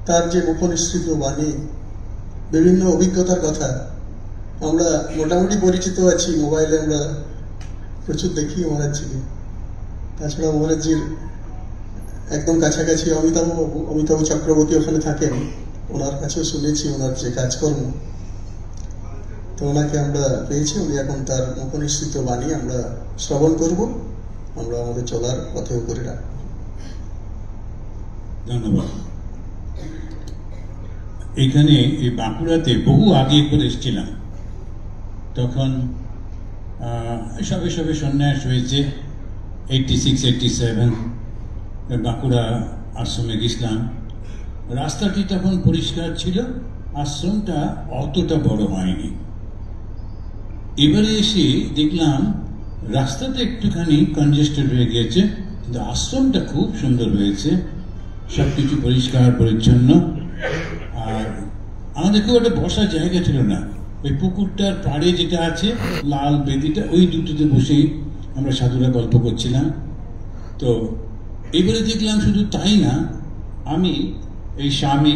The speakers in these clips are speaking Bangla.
তার যে মুখনিসৃত বাণী, বিভিন্ন অভিজ্ঞতার কথা, আমরা মোটামুটি পরিচিত আছি, মোবাইলে আমরা প্রচুর দেখি মহারাজজিকে। তাছাড়া মহারাজজির একদম কাছাকাছি অমিতাভ চক্রবর্তী ওখানে থাকেন, ওনার কাছেও শুনেছি ওনার যে কাজকর্ম। তো ওনাকে আমরা পেয়েছি, উনি এখন তার মুখনিসৃত বাণী আমরা শ্রবণ করব, আমরা আমাদের চলার পথেও করে রাখব। ধন্যবাদ। এখানে এই বাঁকুড়াতে বহু আগে করে এসেছিলাম, তখন সবে সবে সন্ন্যাস হয়েছে, 86-87 বাঁকুড়া আশ্রমে গেছিলাম। রাস্তাটি তখন পরিষ্কার ছিল, আশ্রমটা অতটা বড় হয়নি। এবারে এসে দেখলাম রাস্তাটা একটুখানি কনজেস্টেড হয়ে গিয়েছে, কিন্তু আশ্রমটা খুব সুন্দর হয়েছে, সব কিছু পরিষ্কার পরিচ্ছন্ন। আর আমাদের খুব একটা বসার জায়গা ছিল না, ওই পুকুরটার পাড়ে যেটা আছে লাল বেদিটা, ওই দুটোতে বসেই আমরা সাধুরা গল্প করছিলাম। তো এবারে দেখলাম শুধু তাই না, আমি এই স্বামী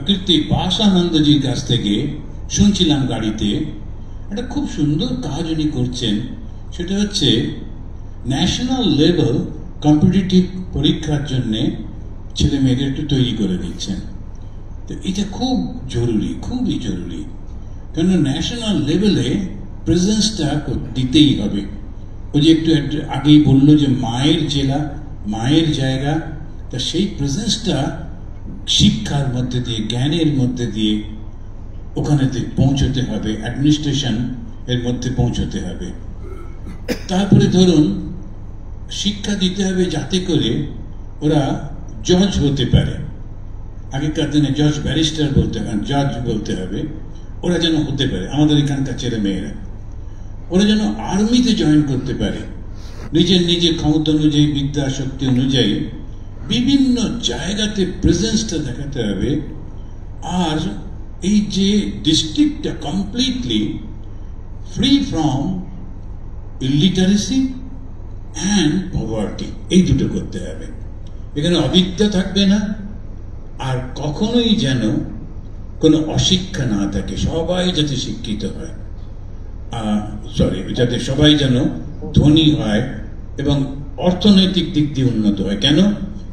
কীর্তি বাসানন্দজির কাছ থেকে শুনছিলাম গাড়িতে, একটা খুব সুন্দর কাজ উনি করছেন। সেটা হচ্ছে ন্যাশনাল লেভেল কম্পিটিটিভ পরীক্ষার জন্যে ছেলে মেয়েদের একটু তৈরি করে দিচ্ছেন। তো এটা খুব জরুরি, খুবই জরুরি, কেন ন্যাশনাল লেভেলে প্রেজেন্সটা দিতেই হবে। ওই যে একটু আগেই বললো যে মায়ের জেলা, মায়ের জায়গা, তা সেই প্রেজেন্সটা শিক্ষার মধ্যে দিয়ে, জ্ঞানের মধ্যে দিয়ে ওখানেতে পৌঁছতে হবে, অ্যাডমিনিস্ট্রেশন এর মধ্যে পৌঁছতে হবে। তারপরে ধরুন শিক্ষা দিতে হবে যাতে করে ওরা জজ হতে পারে। আগেকার দিনে জজ ব্যারিস্টার বলতে হবে, জজ বলতে হবে, ওরা যেন হতে পারে। আমাদের এখানকার ছেলে মেয়েরা ওরা যেন আর্মিতে জয়েন করতে পারে, নিজের ক্ষমতা অনুযায়ী, বিদ্যা শক্তি অনুযায়ী বিভিন্ন জায়গাতে প্রেজেন্সটা দেখাতে হবে। আর এই যে ডিস্ট্রিক্টটা completely free from illiteracy and poverty, এই দুটো করতে হবে। এখানে অবিদ্যা থাকবে না, আর কখনোই যেন কোনো অশিক্ষা না থাকে, সবাই যাতে শিক্ষিত হয়, যাতে সবাই যেন ধনী হয় এবং অর্থনৈতিক দিক দিয়ে উন্নত হয়। কেন?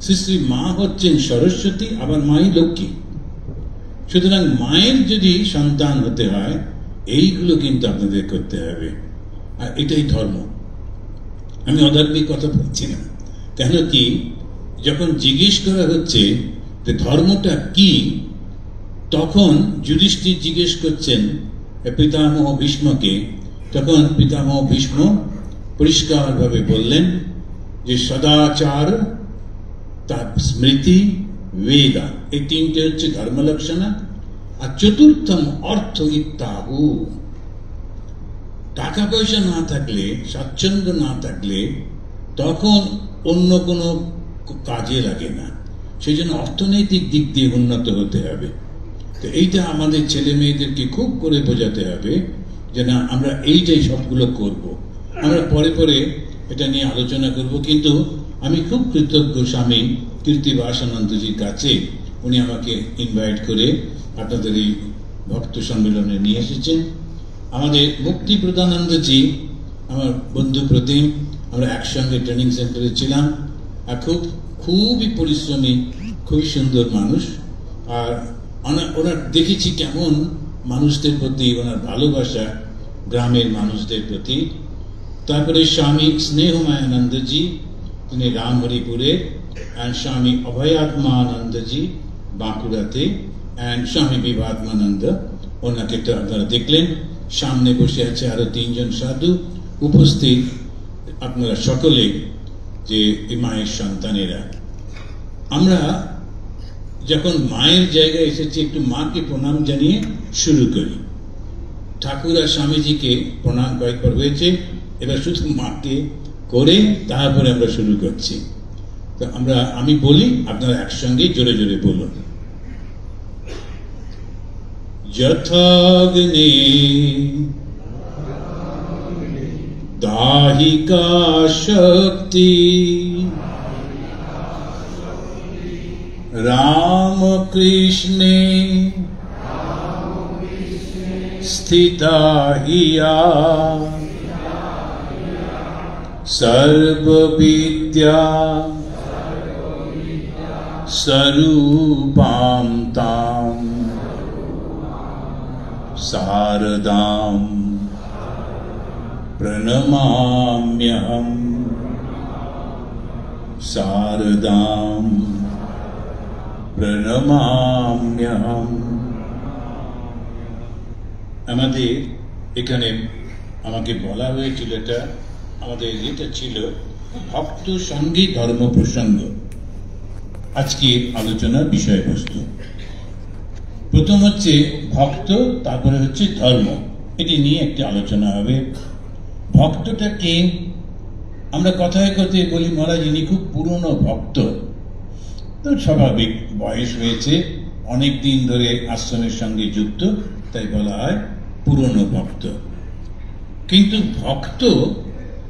শ্রী মা হচ্ছেন সরস্বতী, আবার মাই লক্ষ্মী। সুতরাং মায়ের যদি সন্তান হতে হয়, এইগুলো কিন্তু আপনাদের করতে হবে, আর এটাই ধর্ম। আমি অধার্মিক কথা বলছি না, কেন কি যখন জিজ্ঞেস করা হচ্ছে যে ধর্মটা কি, তখন যুধিষ্ঠির জিজ্ঞেস করছেন পিতামহ ভীষ্মকে, তখন পিতামহ ভীষ্ম পরিষ্কারভাবে বললেন যে সদাচার, তার স্মৃতি, বেদা, এই তিনটে হচ্ছে ধর্মলক্ষণা। আর চতুর্থম অর্থ ইত্যাহু। টাকা পয়সা না থাকলে, স্বাচ্ছন্দ্য না থাকলে তখন অন্য কোনো কাজে লাগে না, সেই জন্য অর্থনৈতিক দিক দিয়ে উন্নত হতে হবে। তো এইটা আমাদের ছেলে মেয়েদেরকে খুব করে বোঝাতে হবে যে না, আমরা এইটাই সবগুলো করব। আমরা পরে পরে এটা নিয়ে আলোচনা করব, কিন্তু আমি খুব কৃতজ্ঞ স্বামী কীর্তি বাসানন্দজির কাছে, উনি আমাকে ইনভাইট করে আপনাদের এই ভক্ত সম্মেলনে নিয়ে এসেছেন। আমাদের মুক্তি প্রদানন্দজি আমার বন্ধু প্রতিম, আমরা একসঙ্গে ট্রেনিং সেন্টারে ছিলাম। আর খুবই পরিশ্রমী, খুবই সুন্দর মানুষ। আর ওনার দেখেছি কেমন মানুষদের প্রতি ওনার ভালোবাসা, গ্রামের মানুষদের প্রতি। তারপরে স্বামী স্নেহমায়ানন্দজি, তিনি রামহরিপুরে, অ্যান্ড স্বামী অভয়াত্মানন্দজি বাঁকুড়াতে, অ্যান্ড স্বামী বিভাত্মানন্দ, ওনাকে তো আপনারা দেখলেন। সামনে বসে আছে আরো 3 জন সাধু। উপস্থিত আপনারা সকলে যে মায়ের সন্তানেরা, আমরা যখন মায়ের জায়গায় এসেছি, একটু মাকে প্রণাম জানিয়ে শুরু করি। ঠাকুর আর স্বামীজিকে প্রণাম কয়েকবার হয়েছে, এবার শুধু মাকে করে তারপরে আমরা শুরু করছি। তো আমি বলি, আপনারা একসঙ্গে জোরে জোরে বলুন। যথাগ্নে দাহিকা শক্তি राम कृष्णे स्थिता हिया सर्वविद्या स्वरूपां तां शारदां प्रणमाम्यहम् शारदां प्रणमाम्यहम्। আমাদের এখানে আমাকে বলা হয়েছিল এটা ছিল ভক্ত সঙ্গে ধর্ম প্রসঙ্গ আজকের আলোচনার বিষয়বস্তু। প্রথম হচ্ছে ভক্ত, তারপরে হচ্ছে ধর্ম, এটি নিয়ে একটি আলোচনা হবে। ভক্তটা কে? আমরা কথায় কথায় বলি মহারাজ ইনি খুব পুরনো ভক্ত। তো স্বাভাবিক, বয়স হয়েছে, অনেক দিন ধরে আশ্রমের সঙ্গে যুক্ত, তাই বলা হয় পুরনো ভক্ত। কিন্তু ভক্ত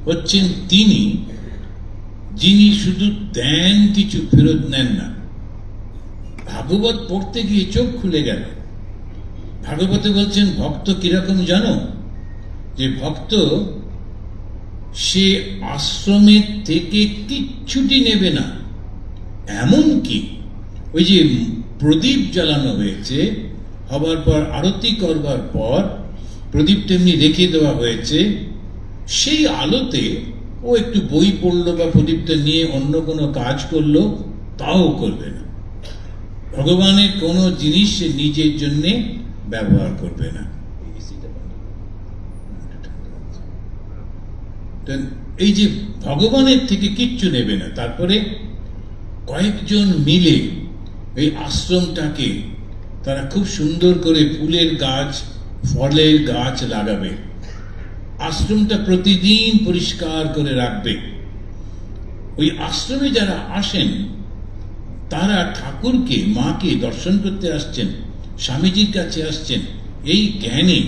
হচ্ছেন তিনি যিনি শুধু দেন, কিছু ফেরত নেন না। ভাগবত পড়তে গিয়ে চোখ খুলে গেল। ভাগবতে বলছেন ভক্ত কিরকম জানো? যে ভক্ত সে আশ্রমের থেকে কিচ্ছুটি নেবে না, এমনকি ওই যে প্রদীপ জ্বালানো হয়েছে, হবার পর আরতি করবার পর প্রদীপটা এমনি রেখে দেওয়া হয়েছে, সেই আলোতে ও একটু বই পড়লো বা প্রদীপটা নিয়ে অন্য কোনো কাজ করলো, তাও করবে না। ভগবানের কোনো জিনিস সে নিজের জন্য ব্যবহার করবে না। এই যে ভগবানের থেকে কিচ্ছু নেবে না। তারপরে কয়েকজন মিলে এই আশ্রমটাকে তারা খুব সুন্দর করে ফুলের গাছ, ফলের গাছ লাগাবে, আশ্রমটা প্রতিদিন পরিষ্কার করে রাখবে। ওই আশ্রমে যারা আসেন তারা ঠাকুরকে, মাকে দর্শন করতে আসছেন, স্বামীজির কাছে আসছেন, এই জ্ঞানে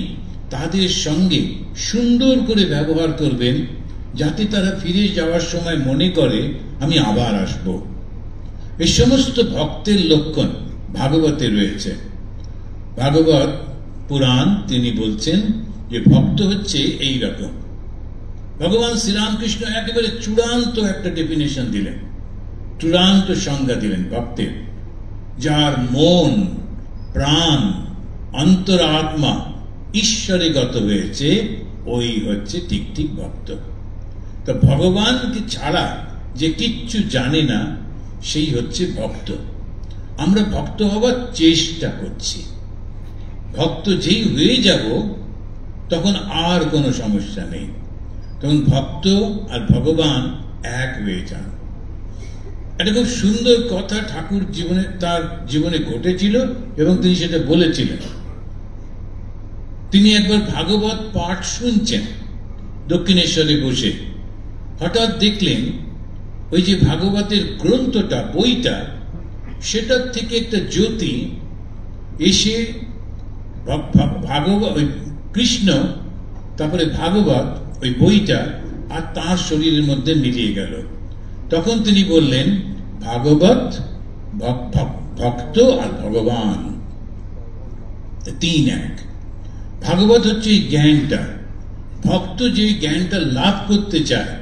তাদের সঙ্গে সুন্দর করে ব্যবহার করবেন, যাতে তারা ফিরে যাওয়ার সময় মনে করে আমি আবার আসব। এই সমস্ত ভক্তের লক্ষণ ভাগবতে রয়েছে। ভাগবত পুরাণ তিনি বলছেন যে ভক্ত হচ্ছে এই রকম। ভগবান শ্রীরামকৃষ্ণ একেবারে চূড়ান্ত একটা ডেফিনেশন দিলেন, চূড়ান্ত সংজ্ঞা দিলেন ভক্তের। যার মন, প্রাণ, অন্তরাত্মা ঈশ্বরে গত হয়েছে, ওই হচ্ছে ঠিক ঠিক ভক্ত। তো ভগবানকে ছাড়া যে কিচ্ছু জানে না, সেই হচ্ছে ভক্ত। আমরা ভক্ত হওয়ার চেষ্টা করছি। ভক্ত যেই হয়ে যাব তখন আর কোনো সমস্যা নেই, তখন ভক্ত আর ভগবান এক হয়ে যান। একটা খুব সুন্দর কথা ঠাকুর তার জীবনে ঘটেছিল এবং তিনি সেটা বলেছিলেন। তিনি একবার ভাগবত পাঠ শুনছেন দক্ষিণেশ্বরে বসে, হঠাৎ দেখলেন ওই যে ভাগবতের গ্রন্থটা, বইটা, সেটার থেকে একটা জ্যোতি এসে কৃষ্ণ, তারপরে ভাগবত, ওই বইটা আর তার শরীরের মধ্যে মিলিয়ে গেল। তখন তিনি বললেন ভাগবত, ভক্ত আর ভগবান তিন এক। ভাগবত হচ্ছে এই জ্ঞানটা, ভক্ত যে জ্ঞানটা লাভ করতে চায়,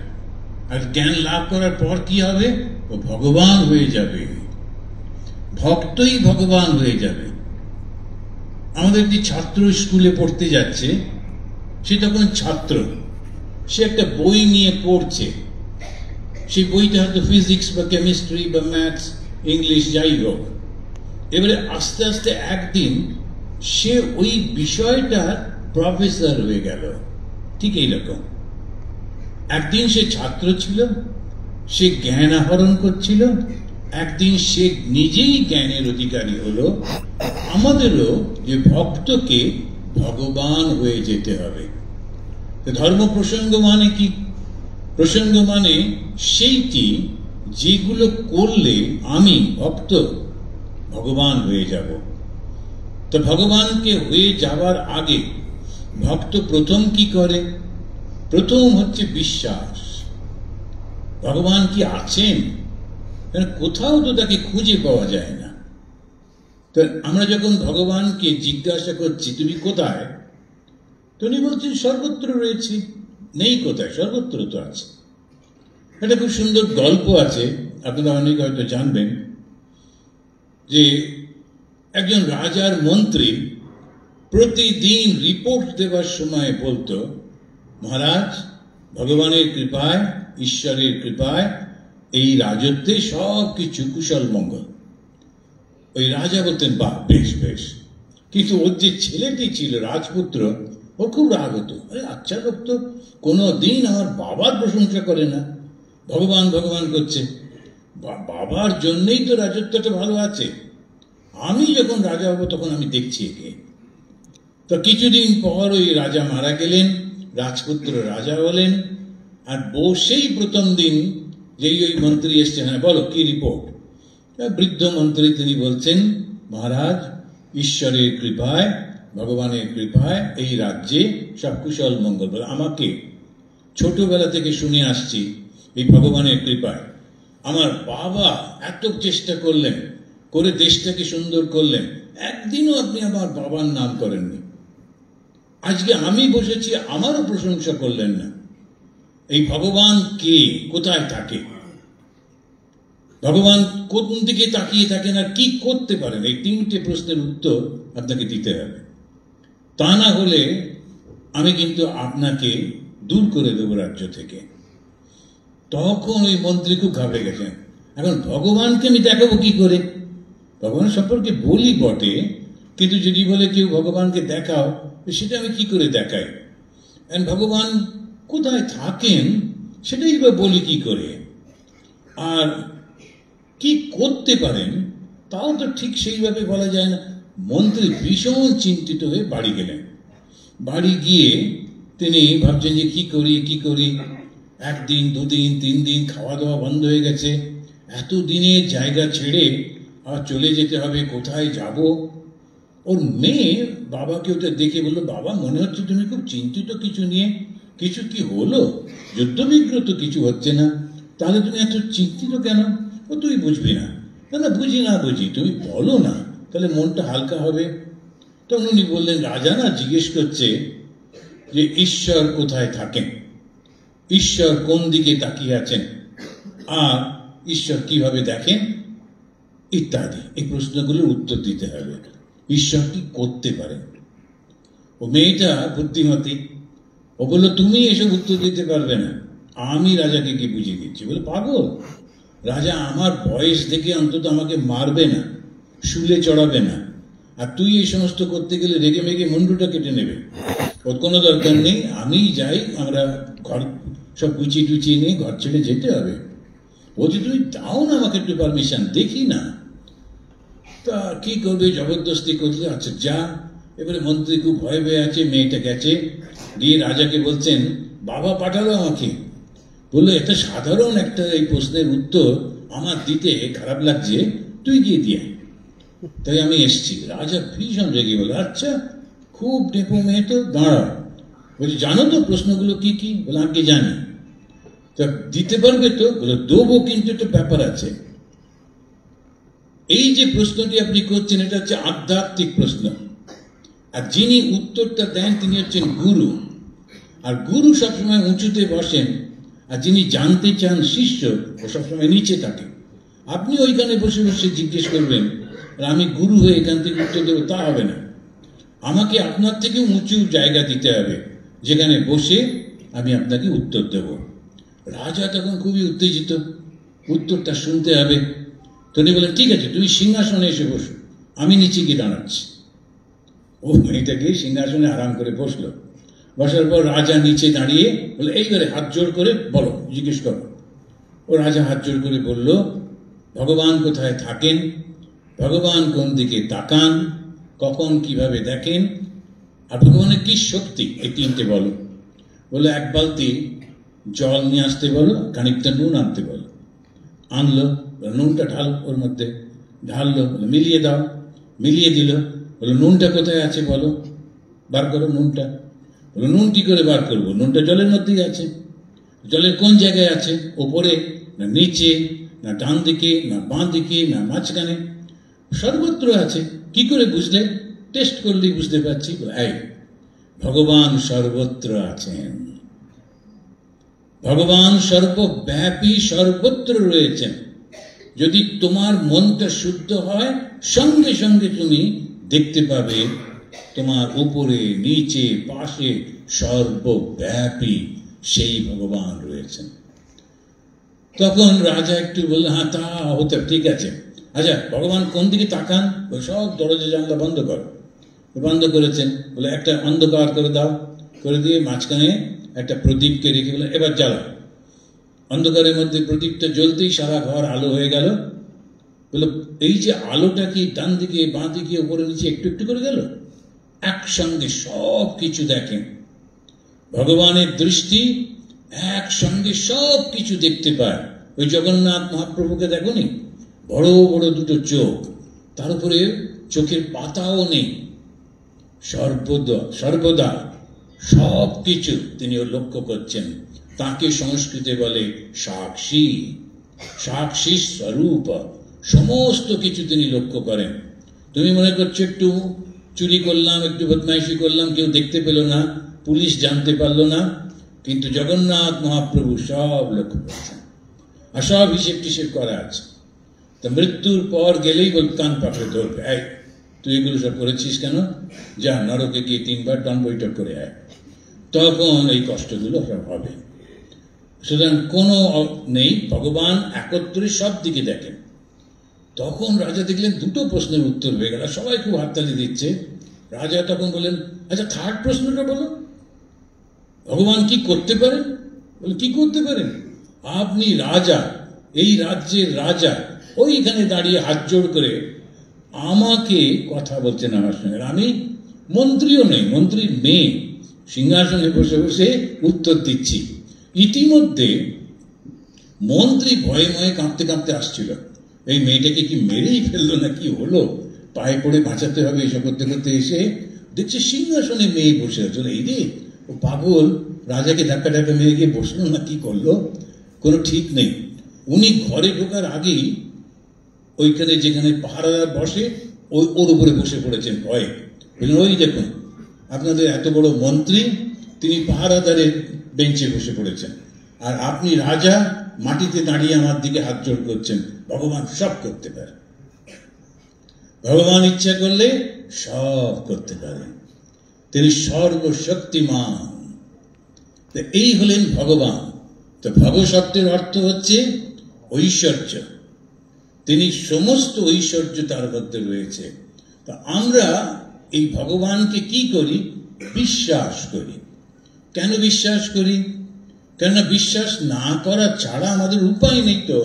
আর জ্ঞান লাভ করার পর কি হবে? ও ভগবান হয়ে যাবে, ভক্তই ভগবান হয়ে যাবে। আমাদের একটি ছাত্র স্কুলে পড়তে যাচ্ছে, সে তখন ছাত্র, সে একটা বই নিয়ে পড়ছে। সেই বইটা হয়তো ফিজিক্স বা কেমিস্ট্রি বা ম্যাথস, ইংলিশ, যাই হোক। এবারে আস্তে আস্তে একদিন সে ওই বিষয়টার প্রফেসর হয়ে গেল। ঠিক এইরকম একদিন সে ছাত্র ছিল, সে জ্ঞান আহরণ করছিল, একদিন সে নিজেই জ্ঞানের অধিকারী হলো। আমাদেরও যে ভক্তকে ভগবান হয়ে যেতে হবে। ধর্ম প্রসঙ্গ মানে কি? প্রসঙ্গ মানে সেইটি যেগুলো করলে আমি ভক্ত ভগবান হয়ে যাব। তো ভগবানকে হয়ে যাওয়ার আগে ভক্ত প্রথম কি করে? প্রথম হচ্ছে বিশ্বাস। ভগবান কি আছেন কারণ কোথাও তো তাকে খুঁজে পাওয়া যায় না। তো আমরা যখন ভগবানকে জিজ্ঞাসা করছি তুমি কোথায়, তিনি বলছেন সর্বত্র রয়েছি। নেই কোথায়, সর্বত্র তো আছে। একটা খুব সুন্দর গল্প আছে, আপনারা অনেকে হয়তো জানবেন, যে একজন রাজার মন্ত্রী প্রতিদিন রিপোর্ট দেওয়ার সময় বলতো, মহারাজ ভগবানের কৃপায়, ঈশ্বরের কৃপায় এই রাজত্বে সব কিছু কুশল মঙ্গল। ওই রাজা বলতেন বাহ, বেশ বেশ। কিন্তু ওর যে ছেলেটি ছিল রাজপুত্র, ওর খুব রাগ হতো, আরে আচ্ছা লোক তো কোনো দিন আমার বাবার প্রশংসা করে না, ভগবান ভগবান করছে। বাবার জন্যই তো রাজত্বটা ভালো আছে, আমি যখন রাজা হব তখন আমি দেখছি একে। তো কিছুদিন পর ওই রাজা মারা গেলেন, রাজপুত্র রাজা হলেন, আর বসেই প্রথম দিন যেই ওই মন্ত্রী এসছে, হ্যাঁ বলো কি রিপোর্ট। বৃদ্ধ মন্ত্রী তিনি বলছেন, মহারাজ ঈশ্বরের কৃপায়, ভগবানের কৃপায় এই রাজ্যে সব কুশল মঙ্গল। বলে আমাকে ছোটবেলা থেকে শুনে আসছি এই ভগবানের কৃপায় আমার বাবা এত চেষ্টা করলেন, করে দেশটাকে সুন্দর করলেন, একদিনও আপনি আমার বাবার নাম করেননি। আজকে আমি বসেছি, আমারও প্রশংসা করলেন না। এই ভগবান কে, কোথায় থাকে, ভগবান কোন দিকে তাকিয়ে থাকেন আর কি করতে পারেন, এই তিনটে প্রশ্নের উত্তর আপনাকে দিতে হবে। তা না হলে আমি কিন্তু আপনাকে দূর করে দেবো রাজ্য থেকে। তখন ওই মন্ত্রী খুব ঘাবড়ে গেছেন, এখন ভগবানকে আমি দেখাবো কি করে? ভগবান সম্পর্কে বলি বটে, কিন্তু যদি বলে কেউ ভগবানকে দেখাও, সেটা আমি কি করে দেখাই? ভগবান কোথায় থাকেন সেটাই বা বলি কি করে? আর কি করতে পারেন তাও তো ঠিক সেইভাবে বলা যায় না। মন্ত্রী ভীষণ চিন্তিত হয়ে বাড়ি গেলেন। বাড়ি গিয়ে তিনি ভাবছেন যে কি করি কি করি, একদিন দুদিন তিন দিন খাওয়া দাওয়া বন্ধ হয়ে গেছে, এত দিনের জায়গা ছেড়ে আবার চলে যেতে হবে, কোথায় যাব? ওর মেয়ে বাবাকে ওটা দেখে বললো, বাবা মনে হচ্ছে তুমি খুব চিন্তিত কিছু নিয়ে, কিছু কি হলো? যুদ্ধবিগ্রহ তো কিছু হচ্ছে না, তাহলে তুমি এত চিন্তিত কেন? ও তুই বুঝবি না। না বুঝি না বুঝি, তুমি বলো না, তাহলে মনটা হালকা হবে। তখন উনি বললেন, রাজা না জিজ্ঞেস করছে যে ঈশ্বর কোথায় থাকেন, ঈশ্বর কোন দিকে তাকিয়ে আছেন, আর ঈশ্বর কিভাবে দেখেন ইত্যাদি। এই প্রশ্নগুলোর উত্তর দিতে হবে। ঈশ্বর কি করতে পারে? ও মেয়েটা বুদ্ধিমতী, ও বললো তুমি এসব উত্তর দিতে পারবে না, আমি রাজাকে কি বুঝিয়ে দিচ্ছি। বলে পাগল, রাজা আমার বয়স দেখে অন্তত আমাকে মারবে না, শুলে চড়াবে না, আর তুই এই সমস্ত করতে গেলে রেগে মেগে মুন্ডুটা কেটে নেবে। ওর কোনো দরকার নেই, আমি যাই, আমরা ঘর সব গুছিয়ে টুচিয়ে নিয়ে ঘর ছেড়ে যেতে হবে। বলছি তুমি দাও না আমাকে একটু পারমিশন, দেখি না। তা কি করবে, জবরদস্তি করলে, আচ্ছা যা। এবারে মন্ত্রী খুব ভয় পেয়ে আছে, মেয়েটা গেছে, গিয়ে রাজাকে বলছেন, বাবা পাঠালো আমাকে, বললো এটা সাধারণ একটা এই প্রশ্নের উত্তর আমার দিতে খারাপ লাগছে, তুই গিয়ে দিয়ে। তাই আমি এসছি। রাজা ভীষণ রেগে বলে, আচ্ছা খুব ডেপো মেয়ে তো, দাঁড়াও। বলছি জানো তো প্রশ্নগুলো কি কি? বলে আমি কি জানি। তা দিতে পারবে তো? বলে দেবো, কিন্তু একটা ব্যাপার আছে। এই যে প্রশ্নটি আপনি করছেন এটা হচ্ছে আধ্যাত্মিক প্রশ্ন, আর যিনি উত্তরটা দেন তিনি হচ্ছেন গুরু। আর গুরু সবসময় উঁচুতে বসেন, আর যিনি জানতে চান শিষ্য ও সবসময় নিচে থাকে। আপনি ওইখানে বসে বসে জিজ্ঞেস করবেন আর আমি গুরু হয়ে এখান থেকে উত্তর দেবো, তা হবে না। আমাকে আপনার থেকে উঁচু জায়গা দিতে হবে, যেখানে বসে আমি আপনাকে উত্তর দেব। রাজা তখন খুবই উত্তেজিত, উত্তরটা শুনতে হবে। তিনি বলেন, ঠিক আছে তুমি সিংহাসনে এসে বসো, আমি নিচে গিয়ে দাঁড়াচ্ছি। ও মেয়েটা গিয়ে সিংহাসনে আরাম করে বসলো। বসার পর রাজা নিচে দাঁড়িয়ে বলে, এইবারে হাত জোর করে বলো, জিজ্ঞেস করো। ও রাজা হাত জোর করে বলল, ভগবান কোথায় থাকেন, ভগবান কোন দিকে তাকান, কখন কিভাবে দেখেন, আর ভগবানের কি শক্তি, এই তিনটে বলো। বলে এক বালতি জল নিয়ে আসতে বলো, খানিকটা নুন আনতে বলো। আনলো, নুনটা ঢাল ওর মধ্যে, ঢাললো, মিলিয়ে দাও, মিলিয়ে দিল। বলো নুনটা কোথায় আছে বলো, বার করো নুনটা। বলো নুন কি করে বার করবো, নুনটা জলের মধ্যেই আছে। জলের কোন জায়গায় আছে, ওপরে না নিচে না ডান দিকে, না বাঁ দিকে, না মাঝখানে, সর্বত্র আছে। কি করে বুঝলে? টেস্ট করলেই বুঝতে পারছি। এই ভগবান সর্বত্র আছেন, ভগবান সর্বব্যাপী, সর্বত্র রয়েছেন। যদি তোমার মনটা শুদ্ধ হয়, সঙ্গে সঙ্গে তুমি দেখতে পাবে তোমার উপরে, নিচে, পাশে, সর্বব্যাপী সেই ভগবান রয়েছেন। তখন রাজা একটু বললেন, হ্যাঁ তা হতে ঠিক আছে, আচ্ছা ভগবান কোন দিকে তাকান? সব দরজা জানলা বন্ধ কর। বন্ধ করেছেন। বলে একটা অন্ধকার করে দাও, করে দিয়ে মাঝখানে একটা প্রদীপকে রেখে বলে এবার জ্বালাও। অন্ধকারের মধ্যে প্রদীপটা জ্বলতেই সারা ঘর আলো হয়ে গেল। বলে এই যে আলোটা কি ডান দিকে, বাঁ দিকে, উপরে নিচে একটু একটু করে গেল? একসঙ্গে সব কিছু দেখেন। ভগবানের দৃষ্টি একসঙ্গে সব কিছু দেখতে পায়। ওই জগন্নাথ মহাপ্রভুকে দেখোনি, বড় বড় দুটো চোখ, তার উপরে চোখের পাতাও নেই। সর্বদা সব কিছু তিনি লক্ষ্য করছেন। তাকে সংস্কৃতে বলে সাক্ষী, সাক্ষী স্বরূপ। সমস্ত কিছু তিনি লক্ষ্য করেন। তুমি মনে করছো একটু চুরি করলাম, একটু বদমাইশি করলাম, কেউ দেখতে পেল না, পুলিশ জানতে পারলো না, কিন্তু জগন্নাথ মহাপ্রভু সব লক্ষ্য করছেন আর সব হিসেব টিসেব করা আছে। তো মৃত্যুর পর গেলেই বল কান পাকড়ে ধরবে, এই তুই এগুলো সব করেছিস কেন? যা নরকে গিয়ে 3 বার দণ্ড বৈঠক করে আয়। তখন এই কষ্টগুলো সব হবে। সুতরাং কোনো নেই, ভগবান একত্রে সব দিকে দেখেন। তখন রাজা দেখলেন দুটো প্রশ্নের উত্তর হয়ে গেল, সবাই খুব হাততালি দিচ্ছে। রাজা তখন বললেন, আচ্ছা থার্ড প্রশ্নটা বলো, ভগবান কি করতে পারেন? বলে কি করতে পারেন? আপনি রাজা, এই রাজ্যের রাজা, ওইখানে দাঁড়িয়ে হাত জোড় করে আমাকে কথা বলছেন আমার সঙ্গে। আমি মন্ত্রীও নেই, মন্ত্রীর মেয়ে, সিংহাসনে বসে বসে উত্তর দিচ্ছি। ইতিমধ্যে মন্ত্রী ভয়ে ভয়ে কাঁপতে কাঁপতে আসছিল। এই মেয়েটাকে কি মেরেই ফেললো না কি হলো, পায়ে পড়ে বাঁচাতে হবে, এসব করতে করতে এসে দেখছে সিংহাসনে মেয়ে বসে আছে। এই রে, ও পাগল, রাজাকে ধাক্কা ধাক্কা মেরে গিয়ে বসলো না কি করলো, কোনো ঠিক নেই। উনি ঘরে ঢোকার আগেই ওইখানে যেখানে পাহারাদার বসে ওর উপরে বসে পড়েছেন ভয়ে। ওই দেখুন আপনাদের এত বড় মন্ত্রী, তিনি পাহারাদারের বেঞ্চে বসে পড়েছেন, আর আপনি রাজা মাটিতে দাঁড়িয়ে আমার দিকে হাত জোড় করছেন। ভগবান সব করতে পারে, ভগবান ইচ্ছা করলে সব করতে পারেন, তিনি সর্বশক্তিমান। এই হলেন ভগবান। তো ভগ শব্দের অর্থ হচ্ছে ঐশ্বর্য, তিনি সমস্ত ঐশ্বর্য তার মধ্যে রয়েছে। তো আমরা এই ভগবানকে কি করি? বিশ্বাস করি। কেন বিশ্বাস করি? কেননা বিশ্বাস না করা ছাড়া আমাদের উপায় নেই। তো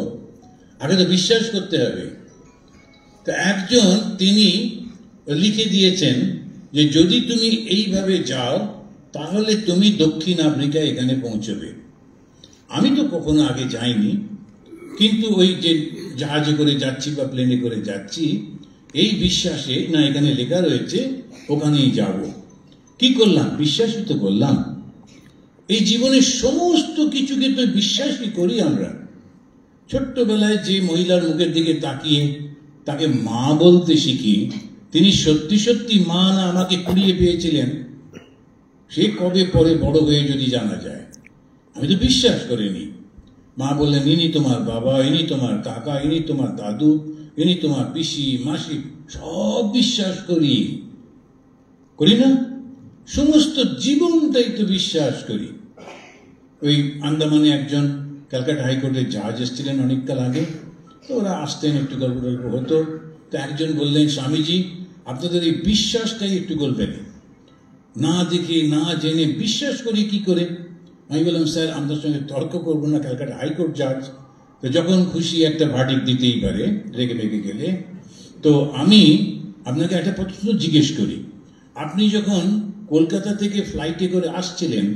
আগে তো বিশ্বাস করতে হবে। তো একজন তিনি লিখে দিয়েছেন যে যদি তুমি এইভাবে যাও তাহলে তুমি দক্ষিণ আফ্রিকা এখানে পৌঁছবে। আমি তো কখনো আগে যাইনি, কিন্তু ওই যে জাহাজে করে যাচ্ছি বা প্লেনে করে যাচ্ছি, এই বিশ্বাসে না এখানে লেখা রয়েছে ওখানেই যাব। কি করলাম? বিশ্বাসই তো করলাম। এই জীবনের সমস্ত কিছুকে তো বিশ্বাসই করি আমরা। ছোট্টবেলায় যে মহিলার মুখের দিকে তাকিয়ে তাকে মা বলতে শিখি, তিনি সত্যি সত্যি মা না আমাকে কুড়িয়ে পেয়েছিলেন, সে কবে পরে বড় হয়ে যদি জানা যায়। আমি তো বিশ্বাস করিনি। মা বললেন ইনি তোমার বাবা, ইনি তোমার কাকা, ইনি তোমার দাদু, ইনি তোমার পিসি মাসি, সব বিশ্বাস করি না? সমস্ত জীবনটাই তো বিশ্বাস করি। ওই আন্দামানে একজন ক্যালকাটা হাইকোর্টের জাজ এসেছিলেন অনেককাল আগে, তো ওরা আসতেন, একটু গল্প টল্প হতো। তো একজন বললেন, স্বামীজি আপনাদের এই বিশ্বাসটাই একটু বলবেন, না দেখে না জেনে বিশ্বাস করি কি করে? আমি বললাম, স্যার আপনার সঙ্গে তর্ক করবো না, ক্যালকাটা হাইকোর্ট জাজ, তো যখন খুশি একটা ভার্ডিক্ট দিতেই পারে রেগে রেগে গেলে। তো আমি আপনাকে একটা প্রশ্ন জিজ্ঞেস করি, আপনি যখন কলকাতা থেকে ফ্লাইটে করে আসছিলেন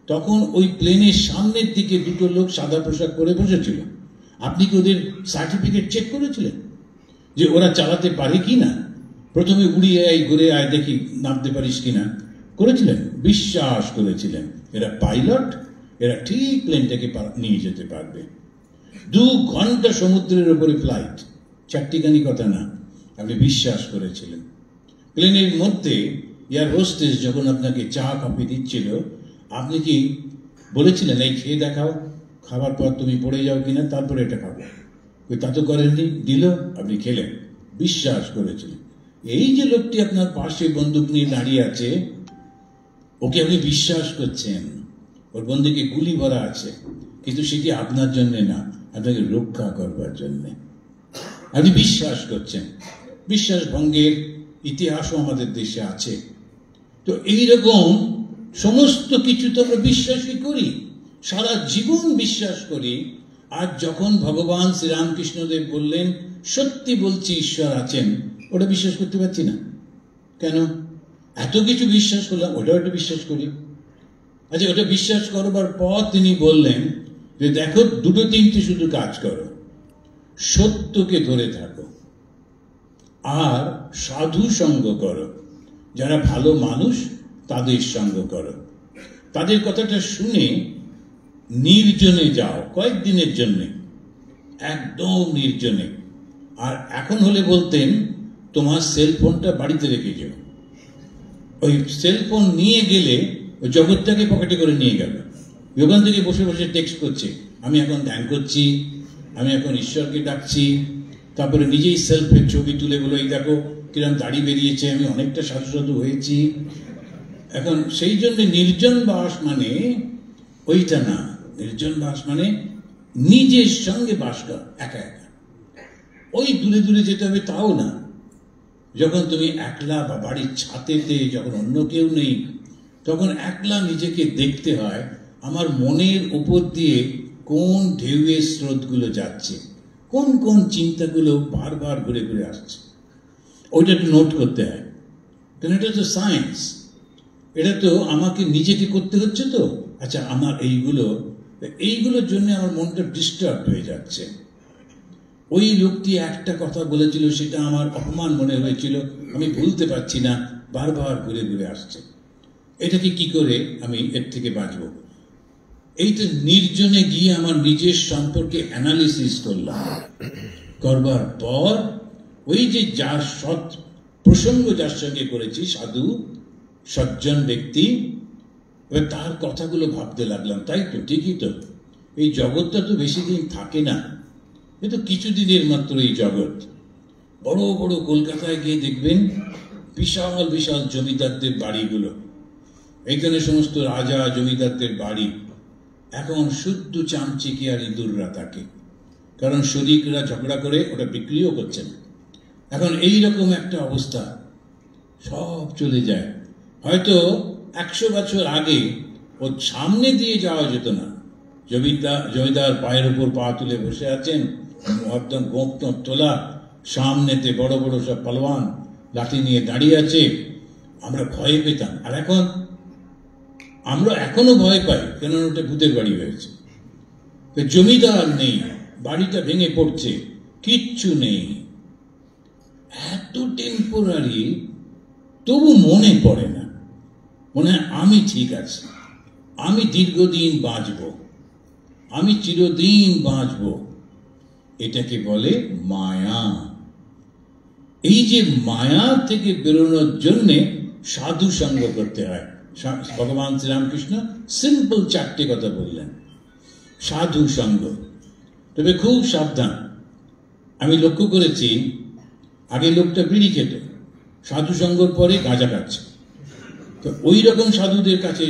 তখন ওই প্লেনের সামনের দিকে দুটো লোক সাদা পোশাক পরে বসেছিল, আপনি কি ওদের সার্টিফিকেট চেক করেছিলেন যে ওরা চালাতে পারে কি না? প্রথমে উড়িয়ে আয়, ঘুরে আয়, দেখি নামতে পারিস কিনা, করেছিলেন? বিশ্বাস করেছিলেন এরা পাইলট, এরা ঠিক প্লেনটাকে নিয়ে যেতে পারবে। 2 ঘন্টা সমুদ্রের উপরে ফ্লাইট, চারটিখানি কথা না, আপনি বিশ্বাস করেছিলেন। প্লেনের মধ্যে এয়ার হোস্টেস যখন আপনাকে চা কফি দিচ্ছিল, আপনি কি বলেছিলেন এই খেয়ে দেখাও, খাবার পর তুমি পড়ে যাও কিনা, তারপরে এটা খাবো? তা তো করেননি, দিল, আপনি খেলেন, বিশ্বাস করেছিলেন। এই যে লোকটি আপনার পাশে বন্দুক নিয়ে দাঁড়িয়ে আছে, ওকে আপনি বিশ্বাস করছেন, ওর বন্দুকে গুলি ভরা আছে, কিন্তু সেটি আপনার জন্য না, আপনাকে রক্ষা করবার জন্য আপনি বিশ্বাস করছেন। বিশ্বাস ভঙ্গের ইতিহাসও আমাদের দেশে আছে। তো এইরকম সমস্ত কিছু তো আমরা বিশ্বাসই করি, সারা জীবন বিশ্বাস করি। আর যখন ভগবান শ্রীরামকৃষ্ণদেব বললেন সত্যি বলছি ঈশ্বর আছেন, ওটা বিশ্বাস করতে পারছি না কেন? এত কিছু বিশ্বাস করলাম, ওটা বিশ্বাস করি। আচ্ছা, ওটা বিশ্বাস করবার পর তিনি বললেন যে দেখো, 2-3টে শুধু কাজ করো, সত্যকে ধরে থাকো আর সাধু সঙ্গ করো, যারা ভালো মানুষ তাদের সঙ্গ করো, তাদের কথাটা শুনে নির্জনে যাও কয়েকদিনের জন্য, একদম নির্জনে। আর এখন হলে বলতেন তোমার সেলফোনটা বাড়িতে রেখে যাও। ওই সেলফোন নিয়ে গেলে ওই জগৎটাকে পকেটে করে নিয়ে গেল, ওখান থেকে বসে বসে টেক্সট করছে, আমি এখন ধ্যান করছি, আমি এখন ঈশ্বরকে ডাকছি, তারপরে নিজেই সেলফের ছবি তুলে বলো এই দেখো কিরম দাড়ি বেরিয়েছে, আমি অনেকটা সাধু সাধু হয়েছি। এখন সেই জন্য নির্জন বাস মানে ওইটা না, নির্জন বাস মানে নিজের সঙ্গে বাস কর, একা একা। ওই দূরে দূরে যেতে হবে তাও না, যখন তুমি একলা বা বাড়ির ছাতেতে যখন অন্য কেউ নেই, তখন একলা নিজেকে দেখতে হয় আমার মনের উপর দিয়ে কোন ঢেউয়ের স্রোতগুলো যাচ্ছে, কোন কোন চিন্তাগুলো বারবার ঘুরে ঘুরে আসছে, ওইটা একটু নোট করতে হয়। কারণ এটা তো সায়েন্স, এটা তো আমাকে নিজেকে করতে হচ্ছে। তো আচ্ছা, আমার এইগুলোর জন্য আমার মনটা ডিস্টার্ব হয়ে যাচ্ছে। ওই লোকটি একটা কথা বলেছিল, সেটা আমার অপমান মনে হয়েছিল, আমি ভুলতে পারছি না, বারবার ঘুরে ঘুরে আসছে। এটাকে কি করে আমি এর থেকে বাঁচব? এইটা নির্জনে গিয়ে আমার নিজের সম্পর্কে অ্যানালিসিস করলাম, করবার পর ওই যে যার সৎ প্রসঙ্গ যার সঙ্গে করেছি, সাধু সজ্জন ব্যক্তি, এবার তার কথাগুলো ভাবতে লাগলাম, তাই তো ঠিকই তো, এই জগৎটা তো বেশি দিন থাকে না, এ তো কিছুদিনের মাত্র এই জগৎ। বড় বড় কলকাতায় গিয়ে দেখবেন বিশাল বিশাল জমিদারদের বাড়িগুলো, এখানে সমস্ত রাজা জমিদারদের বাড়ি এখন শুদ্ধ চামচিকি আর ইঁদুররা থাকে, কারণ শরিকরা ঝগড়া করে ওটা বিক্রিও করছেন। এখন এই রকম একটা অবস্থা, সব চলে যায়। হয়তো 100 বছর আগে ওর সামনে দিয়ে যাওয়া যেত না, জমিদার পায়ের উপর পা তুলে বসে আছেন, একদম গোপ তোলা, সামনেতে বড় বড় সব পালোয়ান লাঠি নিয়ে দাঁড়িয়ে আছে, আমরা ভয় পেতাম। আর এখন আমরা এখনো ভয় পাই, কেন? ওটা ভূতের বাড়ি হয়েছে, জমিদার নেই, বাড়িটা ভেঙে পড়ছে, কিচ্ছু নেই, এত টেম্পোরারি। তবু মনে পড়ে না, মনে হয় আমি ঠিক আছি, আমি দীর্ঘদিন বাঁচব, আমি চিরদিন বাঁচব। এটাকে বলে মায়া। এই যে মায়া থেকে বেরোনোর জন্যে সাধু সঙ্গ করতে হয়। ভগবান শ্রীরামকৃষ্ণ সিম্পল 4টে কথা বললেন। সাধু সঙ্গ, তবে খুব সাবধান। আমি লক্ষ্য করেছি, আগে লোকটা বিড়ি খেত, সাধু সঙ্গর পরে গাঁজা খাচ্ছে। তো ওই রকম সাধুদের কাছে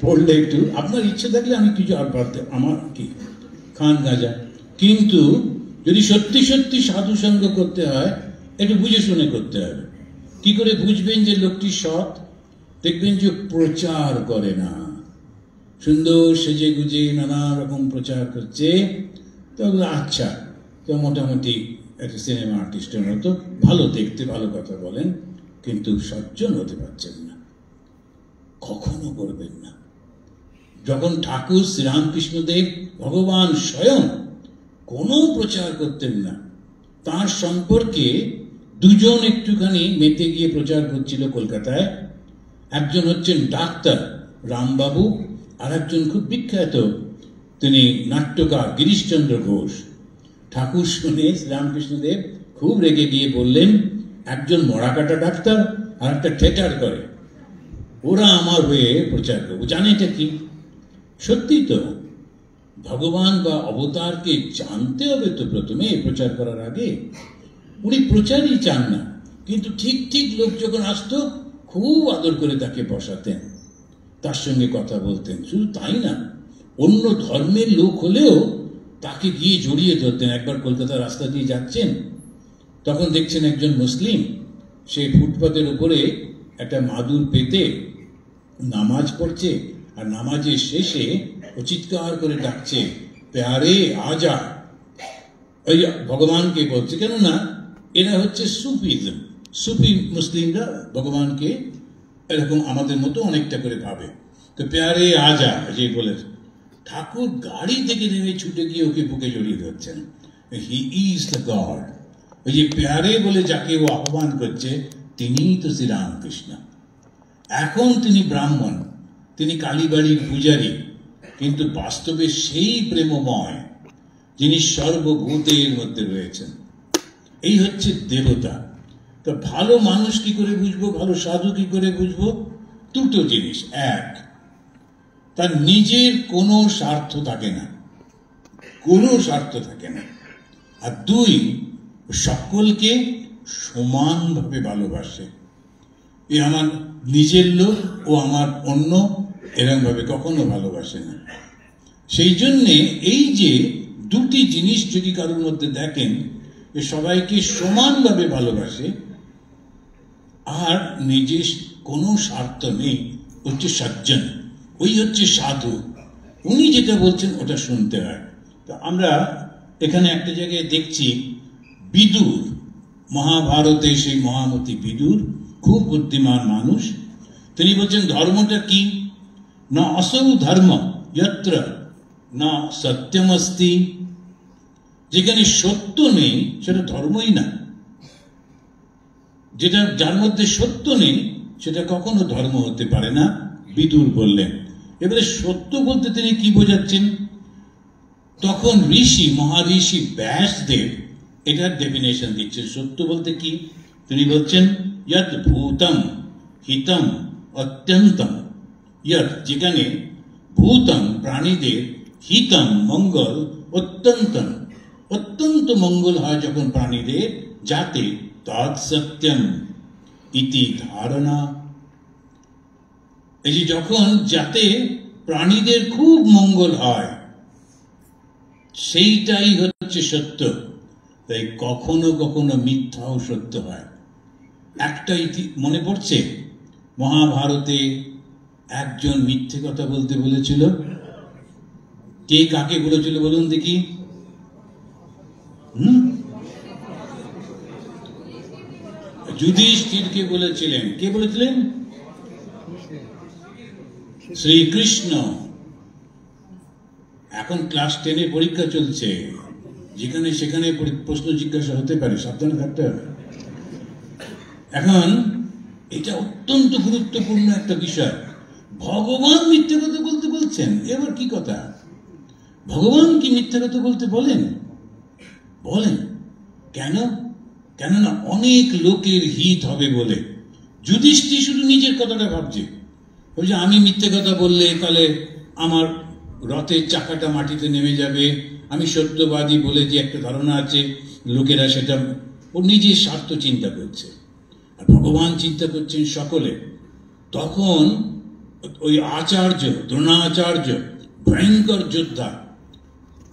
পড়লে একটু আপনার ইচ্ছে থাকলে আমি কিছু আর পারতে, আমার কি খান গাঁজা, কিন্তু যদি সত্যি সত্যি সাধু সঙ্গ করতে হয় একটু বুঝে শুনে করতে হবে। কি করে বুঝবেন যে লোকটি সৎ? দেখবেন যে প্রচার করে না, সুন্দর সেজে গুজে নানা রকম প্রচার করছে, তো আচ্ছা, তো মোটামুটি একটা সিনেমা আর্টিস্টের মতো ভালো দেখতে, ভালো কথা বলেন, কিন্তু সজ্জন হতে পারছেন না, কখনো করবেন না। যখন ঠাকুর শ্রীরামকৃষ্ণদেব ভগবান স্বয়ং কোনো প্রচার করতেন না, তার সম্পর্কে 2 জন একটুখানি মেতে গিয়ে প্রচার করছিল কলকাতায়। একজন হচ্ছেন ডাক্তার রামবাবু, আর একজন খুব বিখ্যাত তিনি নাট্যকার গিরিশচন্দ্র ঘোষ। ঠাকুর শুনে শ্রীরামকৃষ্ণদেব খুব রেগে গিয়ে বললেন, একজন মরাকাটা ডাক্তার আর একটা থিয়েটার করে, ওরা আমার হয়ে প্রচার করবে, জানে এটা কি? সত্যি তো, ভগবান বা অবতারকে জানতে হবে তো প্রথমে প্রচার করার আগে। উনি প্রচারই চান না, কিন্তু ঠিক ঠিক লোক যখন আসতো খুব আদর করে তাকে বসাতেন, তার সঙ্গে কথা বলতেন। শুধু তাই না, অন্য ধর্মের লোক হলেও তাকে গিয়ে জড়িয়ে ধরতেন। একবার কলকাতার রাস্তা দিয়ে যাচ্ছেন, তখন দেখছেন একজন মুসলিম, সে ফুটপাতের উপরে একটা মাদুর পেতে নামাজ পড়ছে, আর নামাজের শেষে ও চিৎকার করে ডাকছে, প্যারে আজা। ওই ভগবানকে বলছে, কেননা এরা হচ্ছে সুফিজম, সুফি মুসলিমরা ভগবানকে এরকম আমাদের মতো অনেকটা করে ভাবে। তো প্যারে আজা যে বলে, ঠাকুর গাড়ি থেকে নেমে ছুটে গিয়ে ওকে বুকে জড়িয়ে ধরছেন। He is the god. ওই যে প্যারে বলে যাকে ও আহ্বান করছে, তিনিই তো শ্রীরামকৃষ্ণ। এখন তিনি ব্রাহ্মণ, তিনি কালীবাড়ির পূজারী, কিন্তু বাস্তবে সেই প্রেমময় যিনি সর্বভূতের মধ্যে রয়েছেন। এই হচ্ছে দেবতা। তো ভালো মানুষ কি করে বুঝবো, ভালো সাধু কি করে বুঝবো? দুটো জিনিস। এক, তার নিজের কোনো স্বার্থ থাকে না, কোনো স্বার্থ থাকে না। আর দুই, সকলকে সমানভাবে ভালোবাসে। এ আমার নিজের লোক ও আমার অন্য, এরকম ভাবে কখনো ভালোবাসে না। সেই জন্যে এই যে দুটি জিনিস যদি কারোর মধ্যে দেখেন, যে সবাইকে সমানভাবে ভালোবাসে আর নিজের কোনো স্বার্থ নেই, হচ্ছে সজ্জন, ওই হচ্ছে সাধু। উনি যেটা বলছেন ওটা শুনতে হয়। তো আমরা এখানে একটা জায়গায় দেখছি, বিদুর, মহাভারতে সেই মহামতি বিদুর, খুব বুদ্ধিমান মানুষ। তিনি বলছেন ধর্মটা কি? না অসৌ ধর্ম যত্র না সত্যমস্তি। যেখানে সত্য নেই সেটা ধর্মই না। যেটা যার মধ্যে সত্য নেই সেটা কখনো ধর্ম হতে পারে না, বিদুর বললেন। এবারে সত্য বলতে তিনি কি বোঝাচ্ছেন? তখন ঋষি, মহাঋষি ব্যাসদেব এটার ডেফিনেশন দিচ্ছেন। সত্য বলতে কি? তিনি বলছেন, যৎ ভূতম হিতম অত্যন্তম। যৎ, যেখানে ভূতম প্রাণীদের, হিতম মঙ্গল, অত্যন্তম অত্যন্ত মঙ্গল হয় যখন প্রাণীদের, যাতে তৎ সত্যম ইতি ধারণা। এই যে যখন যাতে প্রাণীদের খুব মঙ্গল হয়, সেইটাই হচ্ছে সত্য। তাই কখনো কখনো মিথ্যাও সত্য হয়। একটা মনে পড়ছে, মহাভারতে একজন মিথ্যে কথা বলতে বলেছিল। কে কাকে বলেছিল বলুন দেখি? যুধিষ্ঠিরকে বলেছিলেন। কে বলেছিলেন? শ্রীকৃষ্ণ। এখন ক্লাস 10-এ পরীক্ষা চলছে, যেখানে সেখানে প্রশ্ন জিজ্ঞাসা হতে পারে, সাবধানে থাকতে হবে। এখন এটা অত্যন্ত গুরুত্বপূর্ণ একটা বিষয়। ভগবান মিথ্যে কথা বলতে বলছেন, এবার কি কথা? ভগবান কি মিথ্যে কথা বলতে বলেন? বলেন। কেন? কেননা অনেক লোকের হিত হবে বলে। যুধিষ্ঠির শুধু নিজের কথাটা ভাবছে, ওই যে আমি মিথ্যে কথা বললে তাহলে আমার রথের চাকাটা মাটিতে নেমে যাবে, আমি সত্যবাদী বলে যে একটা ধারণা আছে লোকেরা, সেটা ও নিজের স্বার্থ চিন্তা করছে। আর ভগবান চিন্তা করছেন সকলে। তখন ওই আচার্য, দ্রোণাচার্য, ভয়ঙ্কর যোদ্ধা,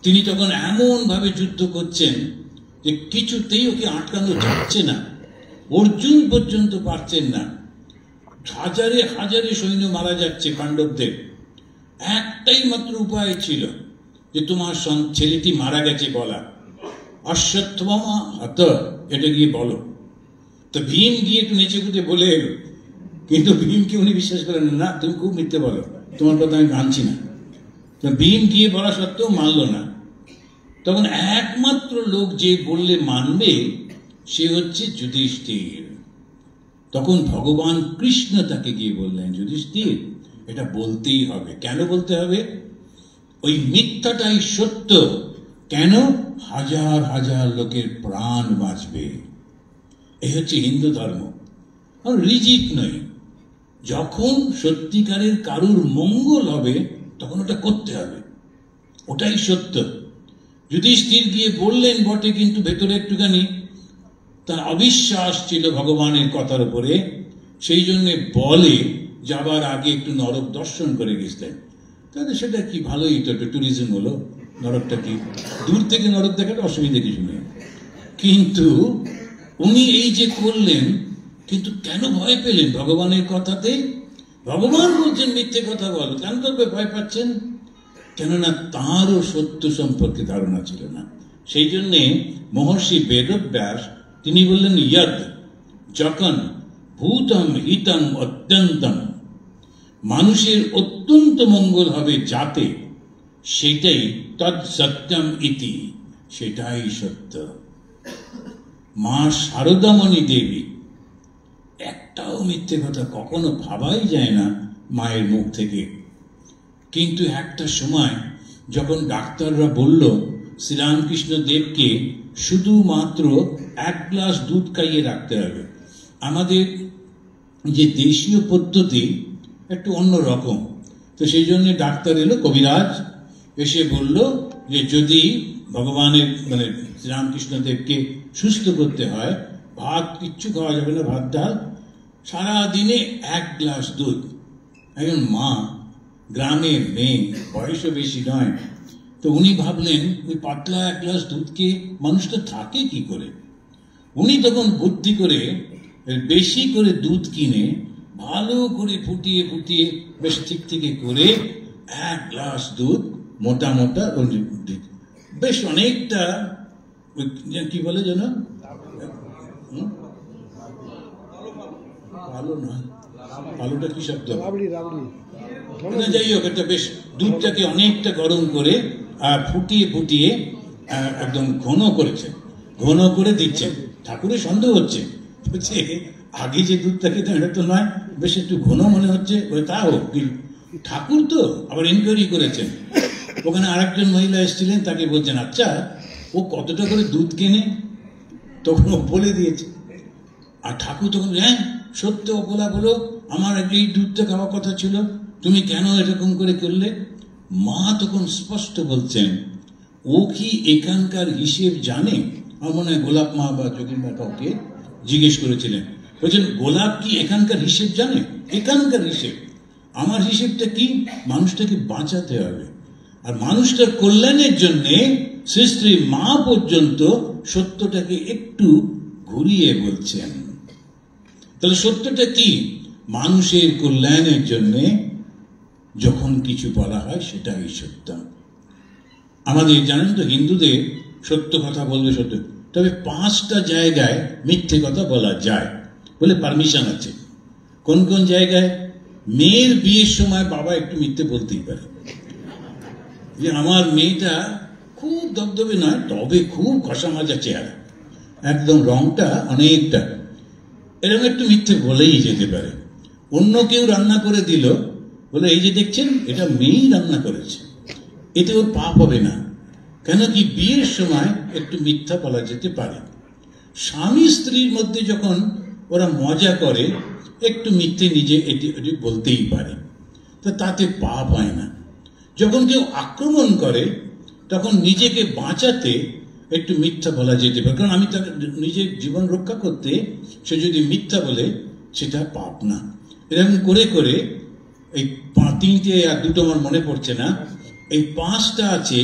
তিনি তখন এমন ভাবে যুদ্ধ করছেন যে কিছুতেই ওকে আটকানো যাচ্ছে না। অর্জুন পর্যন্ত পারছেন না। হাজারে হাজারে সৈন্য মারা যাচ্ছে পাণ্ডবদের। একটাই মাত্র উপায় ছিল যে তোমার ছেলেটি মারা গেছে বলা, অশ্বত্থভামা হত, এটা গিয়ে বলো। তো ভীম গিয়ে একটু নেচে কুটে বলে এলো, কিন্তু ভীমকে উনি বিশ্বাস করেন না, তুমি খুব মিথ্যে বলো, তোমার কথা আমি মানছি না। তো ভীম গিয়ে বলা সত্ত্বেও মানল না। তখন একমাত্র লোক যে বললে মানবে সে হচ্ছে যুধিষ্ঠির। তখন ভগবান কৃষ্ণ তাকে গিয়ে বললেন, যুধিষ্ঠির এটা বলতেই হবে। কেন বলতে হবে? ওই মিথ্যাটাই সত্য, কেন? হাজার হাজার লোকের প্রাণ বাঁচবে। এই হচ্ছে হিন্দু ধর্ম। আর রিজিড নয়, যখন সত্যিকারের কারুর মঙ্গল হবে তখন ওটা করতে হবে, ওটাই সত্য। যুধিষ্ঠির গিয়ে বললেন বটে, কিন্তু ভেতরে একটুখানি তার অবিশ্বাস ছিল ভগবানের কথার উপরে, সেই জন্য বলে যাবার আগে একটু নরক দর্শন করে গেছিলেন। তাহলে সেটা কি ভালোই তো একটা ট্যুরিজম হলো, নরকটা কি দূর থেকে নরক দেখাটা অসুবিধা কিছু নেই। কিন্তু উনি এই যে করলেন, কিন্তু কেন ভয় পেলেন ভগবানের কথাতে? ভগবান বলছেন মিথ্যে কথা বলো, কেন তবে ভয় পাচ্ছেন? কেননা তাঁরও সত্য সম্পর্কে ধারণা ছিল না। সেই জন্যে মহর্ষি বেদব্যাস তিনি বললেন, ইয়দ যখন ভূতম হিতম অত্যন্তম, মানুষের অত্যন্ত মঙ্গল হবে যাতে, সেটাই তৎ সত্যম ইতি, সেটাই সত্য। মা শারদামণি দেবী, একটাও মিথ্যে কথা কখনো ভাবাই যায় না মায়ের মুখ থেকে। কিন্তু একটা সময় যখন ডাক্তাররা বলল শ্রীরামকৃষ্ণ দেবকে শুধুমাত্র 1 গ্লাস দুধ খাইয়ে রাখতে হবে, আমাদের যে দেশীয় পদ্ধতি একটু অন্য রকম, তো সেই জন্য ডাক্তার এলো, কবিরাজ এসে বলল যে যদি ভগবানের মানে শ্রীরামকৃষ্ণ দেবকে সুস্থ করতে হয়, ভাত কিচ্ছু খাওয়া যাবে না, ভাত ডাল, সারাদিনে 1 গ্লাস দুধ। একজন মা, গ্রামের মেয়ে, বয়সও বেশি নয়, তো উনি ভাবলেন ওই পাতলা 1 গ্লাস দুধকে মানুষটা থাকে কি করে। উনি তখন বুদ্ধি করে বেশি করে দুধ কিনে ভালো করে ফুটিয়ে ফুটিয়ে বেশ ঠিক থেকে করে 1 গ্লাস দুধ মোটা মোটা বেশ অনেকটা, কি বলে যেন, ভালো না, ভালোটা কি শব্দ, যাই হোক, এটা বেশ দুধটাকে অনেকটা গরম করে ফুটিয়ে ফুটিয়ে একদম ঘন করেছেন, ঘন করে দিচ্ছেন। ঠাকুরের সন্দেহ হচ্ছে, বলছে আগে যে দুধটা খেতাম এটা তো নয়, বেশ একটু ঘন মনে হচ্ছে। তা হোক, ঠাকুর তো আবার এনকোয়ারি করেছেন। ওখানে আরেকজন মহিলা এসেছিলেন, তাকে বলছেন আচ্ছা ও কতটা করে দুধ কেনে, তখন ও বলে দিয়েছে। আর ঠাকুর তখন, হ্যাঁ সত্য বলা বলো, আমার এই দুধটা খাওয়ার কথা ছিল, তুমি কেন এরকম করে করলে? মা তখন স্পষ্ট বলছেন, ও কি এখানকার হিসেব জানে? আমার মনে হয় গোলাপ মা বা যোগীর মা কাউকে জিজ্ঞেস করেছিলেন, বলছেন গোলাপ কি এখানকার হিসেব জানে? এখানকার হিসেব, আমার হিসেবটা কি? মানুষটাকে বাঁচাতে হবে, আর মানুষটার কল্যাণের জন্যে শ্রী শ্রী মা পর্যন্ত সত্যটাকে একটু ঘুরিয়ে বলছেন। তাহলে সত্যটা কি? মানুষের কল্যাণের জন্যে যখন কিছু বলা হয় সেটাই সত্য। আমাদের জানেন তো, হিন্দুদের সত্য কথা বলবে সত্য, তবে 5টা জায়গায় মিথ্যে কথা বলা যায় বলে পারমিশন আছে। কোন কোন জায়গায়? মেয়ের বিয়ের সময় বাবা একটু মিথ্যে বলতেই পারে, যে আমার মেয়েটা খুব দবদবে নয়, তবে খুব ঘষা মাজা চেহারা, একদম রংটা অনেকটা, এরকম একটু মিথ্যে বলেই যেতে পারে। অন্য কেউ রান্না করে দিল, বলে এই যে দেখছেন এটা মেয়েই রান্না করেছে, এতে ওর পাপ হবে না। কেন কি? বিয়ের সময় একটু মিথ্যা বলা যেতে পারে। স্বামী স্ত্রীর মধ্যে যখন ওরা মজা করে, একটু মিথ্যে নিজে এটি বলতেই পারে, তো তাতে পাপ হয় না। যখন কেউ আক্রমণ করে তখন নিজেকে বাঁচাতে একটু মিথ্যা বলা যেতে পারে, কারণ আমি তাকে নিজের জীবন রক্ষা করতে সে যদি মিথ্যা বলে সেটা পাপ না। এরকম করে করে এই 3টে আর 2টো আমার মনে পড়ছে না, এই 5টা আছে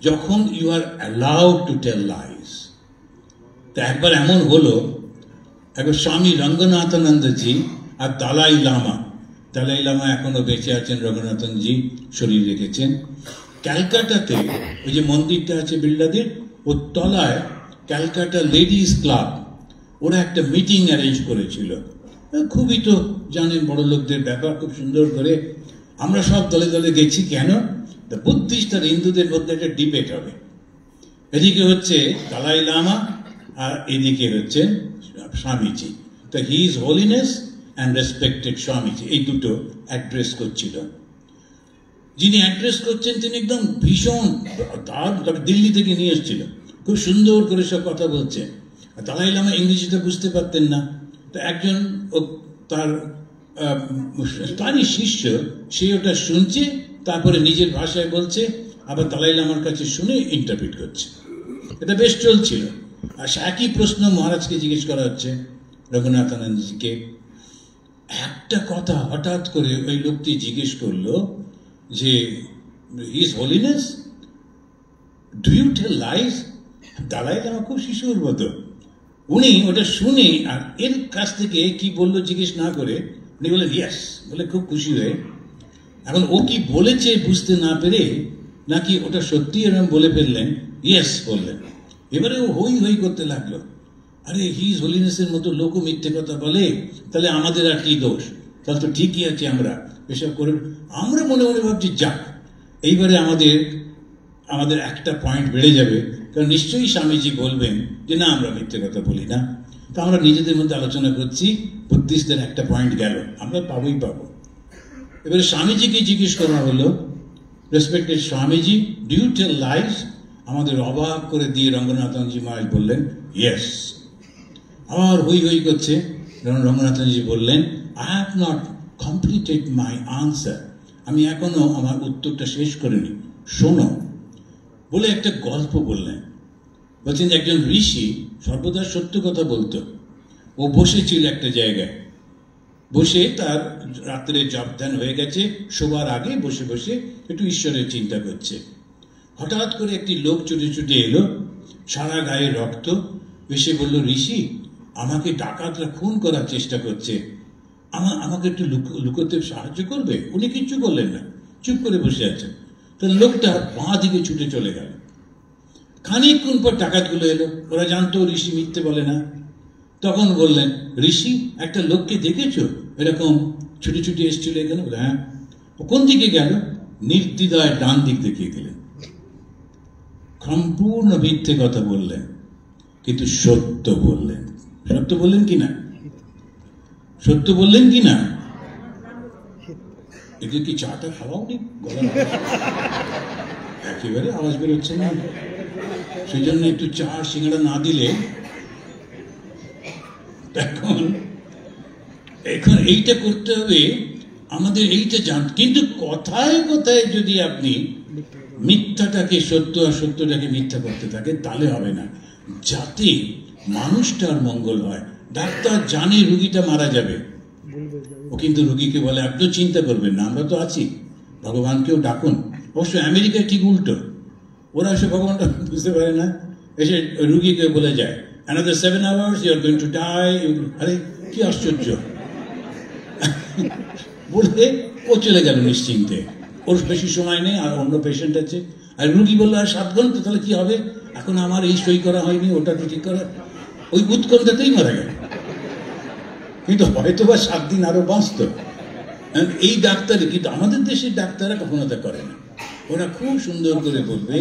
যখন you are allowed to tell lies. তা একবার এমন হলো, একবার স্বামী রঙ্গনাথানন্দজি আর দালাই লামা, দালাই লামা এখনো বেঁচে আছেন, রঙ্গনাথনজি শরীর রেখেছেন, ক্যালকাটাতে ওই যে মন্দিরটা আছে বিল্ডাদের, ওর তলায় ক্যালকাটা লেডিস ক্লাব, ওরা একটা মিটিং অ্যারেঞ্জ করেছিল। খুবই তো জানেন বড় লোকদের ব্যাপার, খুব সুন্দর করে। আমরা সব দলে দলে গেছি। কেন? বুদ্ধিস্ট আর হিন্দুদের মধ্যে একটা ডিবেট হবে। এদিকে হচ্ছে দালাই লামা আর এদিকে হচ্ছে স্বামীজি। তো he is holiness and respected Swamiji, এই দুটো অ্যাড্রেস করছিল। যিনি অ্যাড্রেস করছেন তিনি একদম ভীষণ, তাকে দিল্লি থেকে নিয়ে এসেছিল, খুব সুন্দর করে সব কথা বলছে। দালাই লামা ইংরেজিতে বুঝতে পারতেন না, তো একজন তারই শিষ্য, সে ওটা শুনছে, তারপরে নিজের ভাষায় বলছে, আবার দালাই লামার কাছে শুনে ইন্টারপ্রিট করছে। এটা বেশ চলছিল। আর একই প্রশ্ন মহারাজকে জিজ্ঞেস করা হচ্ছে, রঘুনাথানন্দজিকে। একটা কথা হঠাৎ করে ওই লোকটি জিজ্ঞেস করলো যে, his holiness, do you tell lies? Dalai Lama খুব শিশুর মতো, উনি ওটা শুনে আর এর কাছ থেকে কি বললো জিজ্ঞেস না করে উনি বললেন ইয়েস, বলে খুব খুশি হয়ে। এখন ও কি বলেছে বুঝতে না পেরে নাকি ওটা সত্যি এরকম বলে ফেললেন, ইয়েস বললেন। এবারে ও হই হই করতে লাগলো, আরে হিজ হোলিনেসের মতো লোকও মিথ্যে কথা বলে, তাহলে আমাদের আর কি দোষ, তাহলে তো ঠিকই আছে, আমরা এসব করে। আমরা মনে মনে ভাবছি যাক, এইবারে আমাদের একটা পয়েন্ট বেড়ে যাবে, কারণ নিশ্চয়ই স্বামীজি বলবেন যে না আমরা মিথ্যে কথা বলি না। তো আমরা নিজেদের মধ্যে আলোচনা করছি, বুদ্ধিস্টদের একটা পয়েন্ট গেল, আমরা পাবোই পাবো। এবারে স্বামীজিকে জিজ্ঞেস করা হলো, respected Swamiji, do you tell lies? আমাদের অবাক করে দিয়ে রঙ্গনাথনজি মহারাজ বললেন ইয়েস। আবার হই হই করছে, রঙ্গনাথনজি বললেন, I have not completed my answer, আমি এখনো আমার উত্তরটা শেষ করিনি, শোনো। বলে একটা গল্প বললেন, বলছেন যে একজন ঋষি সর্বদা সত্য কথা বলতো। ও বসেছিল একটা জায়গায়, বসে তার রাত্রে জপ ধ্যান হয়ে গেছে, শোবার আগে বসে বসে একটু ঈশ্বরের চিন্তা করছে। হঠাৎ করে একটি লোক ছুটে ছুটে এলো, সারা গায়ে রক্ত, এসে বলল, ঋষি আমাকে ডাকাতরা খুন করার চেষ্টা করছে, আমাকে একটু লুকোতে সাহায্য করবে? উনি কিচ্ছু করলেন না, চুপ করে বসে আছেন। তাহলে লোকটা বাঁ দিকে ছুটে চলে গেল। খানিকক্ষণ পর ডাকাতগুলো এলো, ওরা জানতো ঋষি মিথ্যে বলে না। তখন বললেন, ঋষি একটা লোককে দেখেছো এরকম ছুটে ছুটে এসেছিল এখানে? বলে হ্যাঁ। ও কোন দিকে গেল? নির্দ্বিধায় ডান দিক দেখিয়ে দিলেন। সম্পূর্ণ মিথ্যে কথা বললেন, কিন্তু সত্য বললেন। সত্য বললেন কিনা? সত্য বললেন কিনা? এদের কি চাটা খাওয়াও নি? একেবারে আওয়াজ বেরোচ্ছে না, সেই জন্য একটু চা সিঙ্গাড়া না দিলে। এখন এইটা করতে হবে আমাদের, এইটা জান। কিন্তু কথায় কথায় যদি আপনি মিথ্যাটাকে সত্য আর সত্যটাকে মিথ্যা করতে থাকেন তাহলে হবে না, যাতে মানুষটার মঙ্গল হয়। ডাক্তার জানে রুগীটা মারা যাবে, ও কিন্তু রুগীকে বলে আপনি চিন্তা করবেন না, আমরা তো আছি, ভগবানকেও ডাকুন। অবশ্য আমেরিকায় ঠিক উল্টো, ওরা এসে ভগবানটা বুঝতে পারে না, এসে রুগীকে বলে যায় another 7 hours you are going to die. আরে কি আশ্চর্য, বলে ও চলে গেল নিশ্চিন্তে, ওর বেশি সময় নেই, আর অন্য পেশেন্ট আছে। আর রুগী বললো আর 7 ঘন্টা, তাহলে কি হবে? এখন আমার এই সই করা হয়নি, ওটা তো ঠিক করা, ওই উৎকণ্ঠাতেই মারা গেল। কিন্তু হয়তো বা 7 দিন আরো বাঁচত এই ডাক্তারে। কিন্তু আমাদের দেশের ডাক্তাররা কখনো তা করে না, ওরা খুব সুন্দর করে বলবে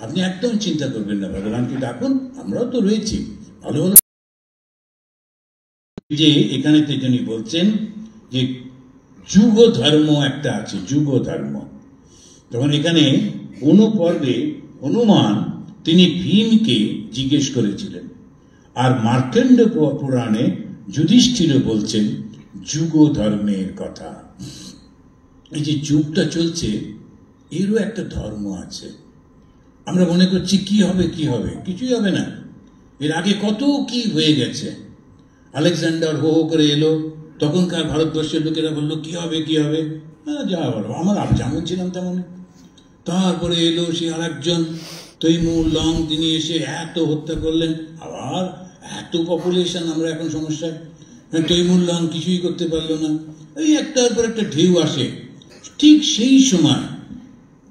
আপনি একদম চিন্তা করবেন না, ভগবানকে ডাকুন, আমরাও তো রয়েছি। ভালো হলো যে এখানে তিনি বলছেন যে যুগ ধর্ম একটা আছে, যুগ ধর্ম। তখন এখানে অনুপর্বে হনুমান তিনি ভীমকে জিজ্ঞেস করেছিলেন, আর মার্কণ্ড পুরাণে যুধিষ্ঠির বলছেন যুগ ধর্মের কথা। এই যে যুগটা চলছে এরও একটা ধর্ম আছে। আমরা মনে করছি কি হবে কি হবে, কিছুই হবে না। এর আগে কত কি হয়ে গেছে। আলেকজান্ডার হো হো করে এলো, তখনকার ভারতবর্ষের লোকেরা বললো কি হবে কি হবে, যা বলো, আমার যেমন ছিলাম তেমন। তারপরে এলো সে আর একজন তৈমুর লং, তিনি এসে এত হত্যা করলেন, আবার এত পপুলেশন, আমরা এখন সমস্যায়। তৈমুর লং কিছুই করতে পারলো না। এই একটার পর একটা ঢেউ আসে, ঠিক সেই সময়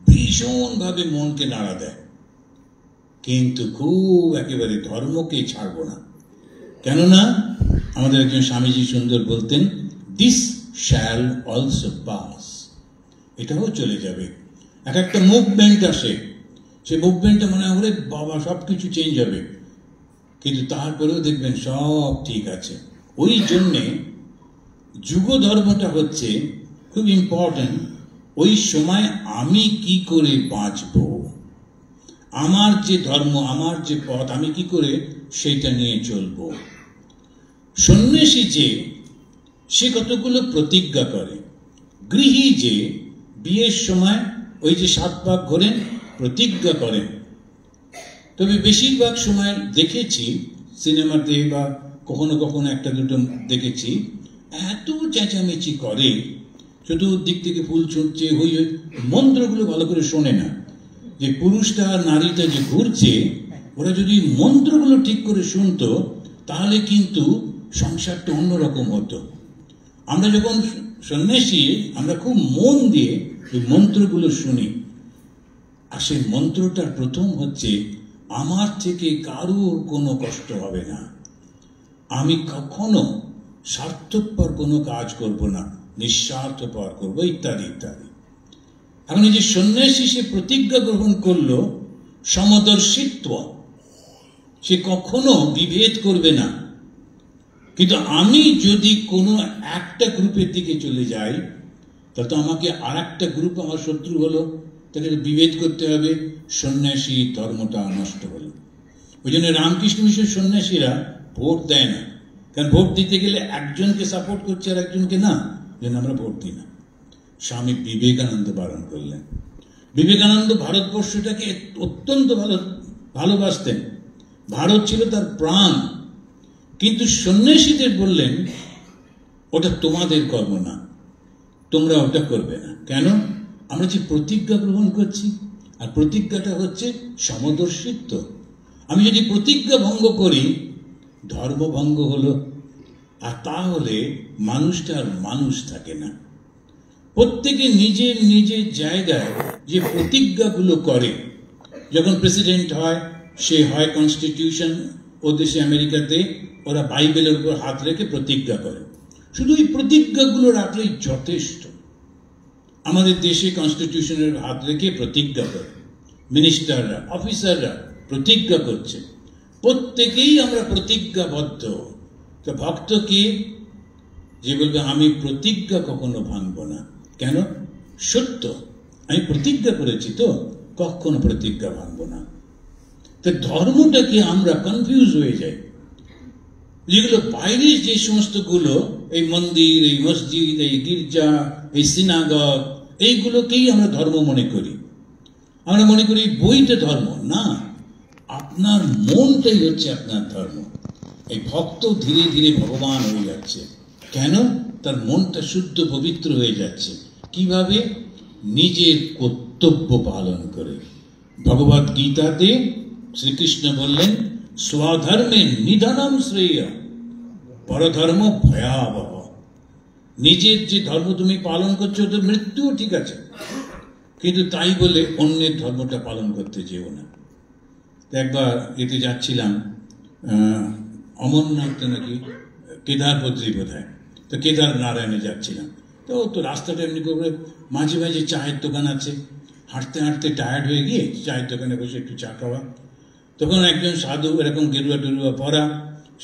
ভীষণভাবে মনকে নাড়া দেয়। কিন্তু খুব একেবারে ধর্মকে ছাড়বো না, কেননা আমাদের একজন স্বামীজি সুন্দর বলতেন, দিস শ্যাল অলসো পাস, এটাও চলে যাবে। এক একটা মুভমেন্ট আসে, সে মুভমেন্টটা মনে হয় বাবা সব কিছু চেঞ্জ হবে, কিন্তু তারপরেও দেখবেন সব ঠিক আছে। ওই জন্যে যুগ ধর্মটা হচ্ছে খুব ইম্পর্টেন্ট। ওই সময় আমি কি করে বাঁচব, আমার যে ধর্ম, আমার যে পথ, আমি কি করে সেইটা নিয়ে চলব। সন্ন্যাসী যে সে কতগুলো প্রতিজ্ঞা করে, গৃহী যে বিয়ের সময় ওই যে 7 পাক ঘোরেন, প্রতিজ্ঞা করেন। তবে বেশিরভাগ সময় দেখেছি সিনেমাতে বা কখনো কখনো একটা দুটো দেখেছি, এত চেঁচামেচি করে, চতুর্দিক থেকে ফুল ছুটছে, হই হই, মন্ত্রগুলো ভালো করে শোনে না। যে পুরুষটা আর নারীটা যে ঘুরছে, ওরা যদি মন্ত্রগুলো ঠিক করে শুনতো তাহলে কিন্তু সংসারটা অন্যরকম হতো। আমরা যখন সন্ন্যাসী, আমরা খুব মন দিয়ে ওই মন্ত্রগুলো শুনি। আর সেই মন্ত্রটার প্রথম হচ্ছে, আমার থেকে কারোর কোনো কষ্ট হবে না, আমি কখনো স্বার্থপর কোনো কাজ করব না, নিঃস্বার্থপর করবো, ইত্যাদি ইত্যাদি। এখন এই যে সন্ন্যাসী সে প্রতিজ্ঞা গ্রহণ করলো সমদর্শিত্ব, সে কখনো বিভেদ করবে না। কিন্তু আমি যদি কোনো একটা গ্রুপের দিকে চলে যাই, তাহলে তো আমাকে আর একটা গ্রুপ আমার শত্রু হলো, তাহলে বিভেদ করতে হবে, সন্ন্যাসী ধর্মটা নষ্ট হলো। ওই জন্য রামকৃষ্ণ মিশন সন্ন্যাসীরা ভোট দেয় না, কারণ ভোট দিতে গেলে একজনকে সাপোর্ট করছে আর একজনকে না, যেন আমরা ভোট দিই না। স্বামী বিবেকানন্দ বারণ করলেন। বিবেকানন্দ ভারতবর্ষটাকে অত্যন্ত ভালোবাসতেন, ভারত ছিল তার প্রাণ। কিন্তু সন্ন্যাসীদের বললেন, ওটা তোমাদের কর্ম না, তোমরা ওটা করবে না। কেন? আমরা যে প্রতিজ্ঞা গ্রহণ করছি, আর প্রতিজ্ঞাটা হচ্ছে সমদর্শিত্ব। আমি যদি প্রতিজ্ঞা ভঙ্গ করি, ধর্ম ভঙ্গ হলো, আর তাহলে মানুষটা আর মানুষ থাকে না। প্রত্যেকে নিজের নিজের জায়গায় যে প্রতিজ্ঞাগুলো করে, যখন প্রেসিডেন্ট হয়, সে হয় কনস্টিটিউশন, ও দেশে আমেরিকাতে ওরা বাইবেলের উপর হাত রেখে প্রতিজ্ঞা করে। শুধু এই প্রতিজ্ঞাগুলো রাখলেই যথেষ্ট। আমাদের দেশে কনস্টিটিউশনের হাত রেখে প্রতিজ্ঞা করে, মিনিস্টাররা, অফিসাররা প্রতিজ্ঞা করছে, প্রত্যেকেই আমরা প্রতিজ্ঞাবদ্ধ। তো ভক্ত কি, যে বলবে আমি প্রতিজ্ঞা কখনো ভাঙবো না। কেন? সত্য, আমি প্রতিজ্ঞা করেছি, তো কখনো প্রতিজ্ঞা ভাঙবো না। তো ধর্মটাকে আমরা কনফিউজ হয়ে যাই। যেগুলো বাইরের যে সমস্ত গুলো, এই মন্দির, এই মসজিদ, এই গির্জা, এই সিনাগগ, এইগুলোকেই আমরা ধর্ম মনে করি। আমরা মনে করি বইটা ধর্ম না, আপনার মনটাই হচ্ছে আপনার ধর্ম। এই ভক্ত ধীরে ধীরে ভগবান হয়ে যাচ্ছে। কেন? তার মনটা শুদ্ধ পবিত্র হয়ে যাচ্ছে। কিভাবে? নিজের কর্তব্য পালন করে। ভগবদ গীতাতে শ্রীকৃষ্ণ বললেন, স্বধর্মে নিধনম শ্রেয়, পরধর্ম ভয়াবহ। নিজের যে ধর্ম তুমি পালন করছো, ওদের মৃত্যুও ঠিক আছে, কিন্তু তাই বলে অন্যের ধর্মটা পালন করতে যেও না। একবার এতে যাচ্ছিলাম, অমরনাথ নাকি কেদারপত্রী বোধ হয়, তো কেদার নারায়ণে যাচ্ছিলাম। তো রাস্তাটা এমনি করে মাঝে মাঝে চায়ের দোকান আছে, হাঁটতে হাঁটতে টায়ার্ড হয়ে গিয়ে চায়ের দোকানে বসে একটু চা খাওয়া। তখন একজন সাধু, এরকম গেরুয়া টেরুয়া পরা,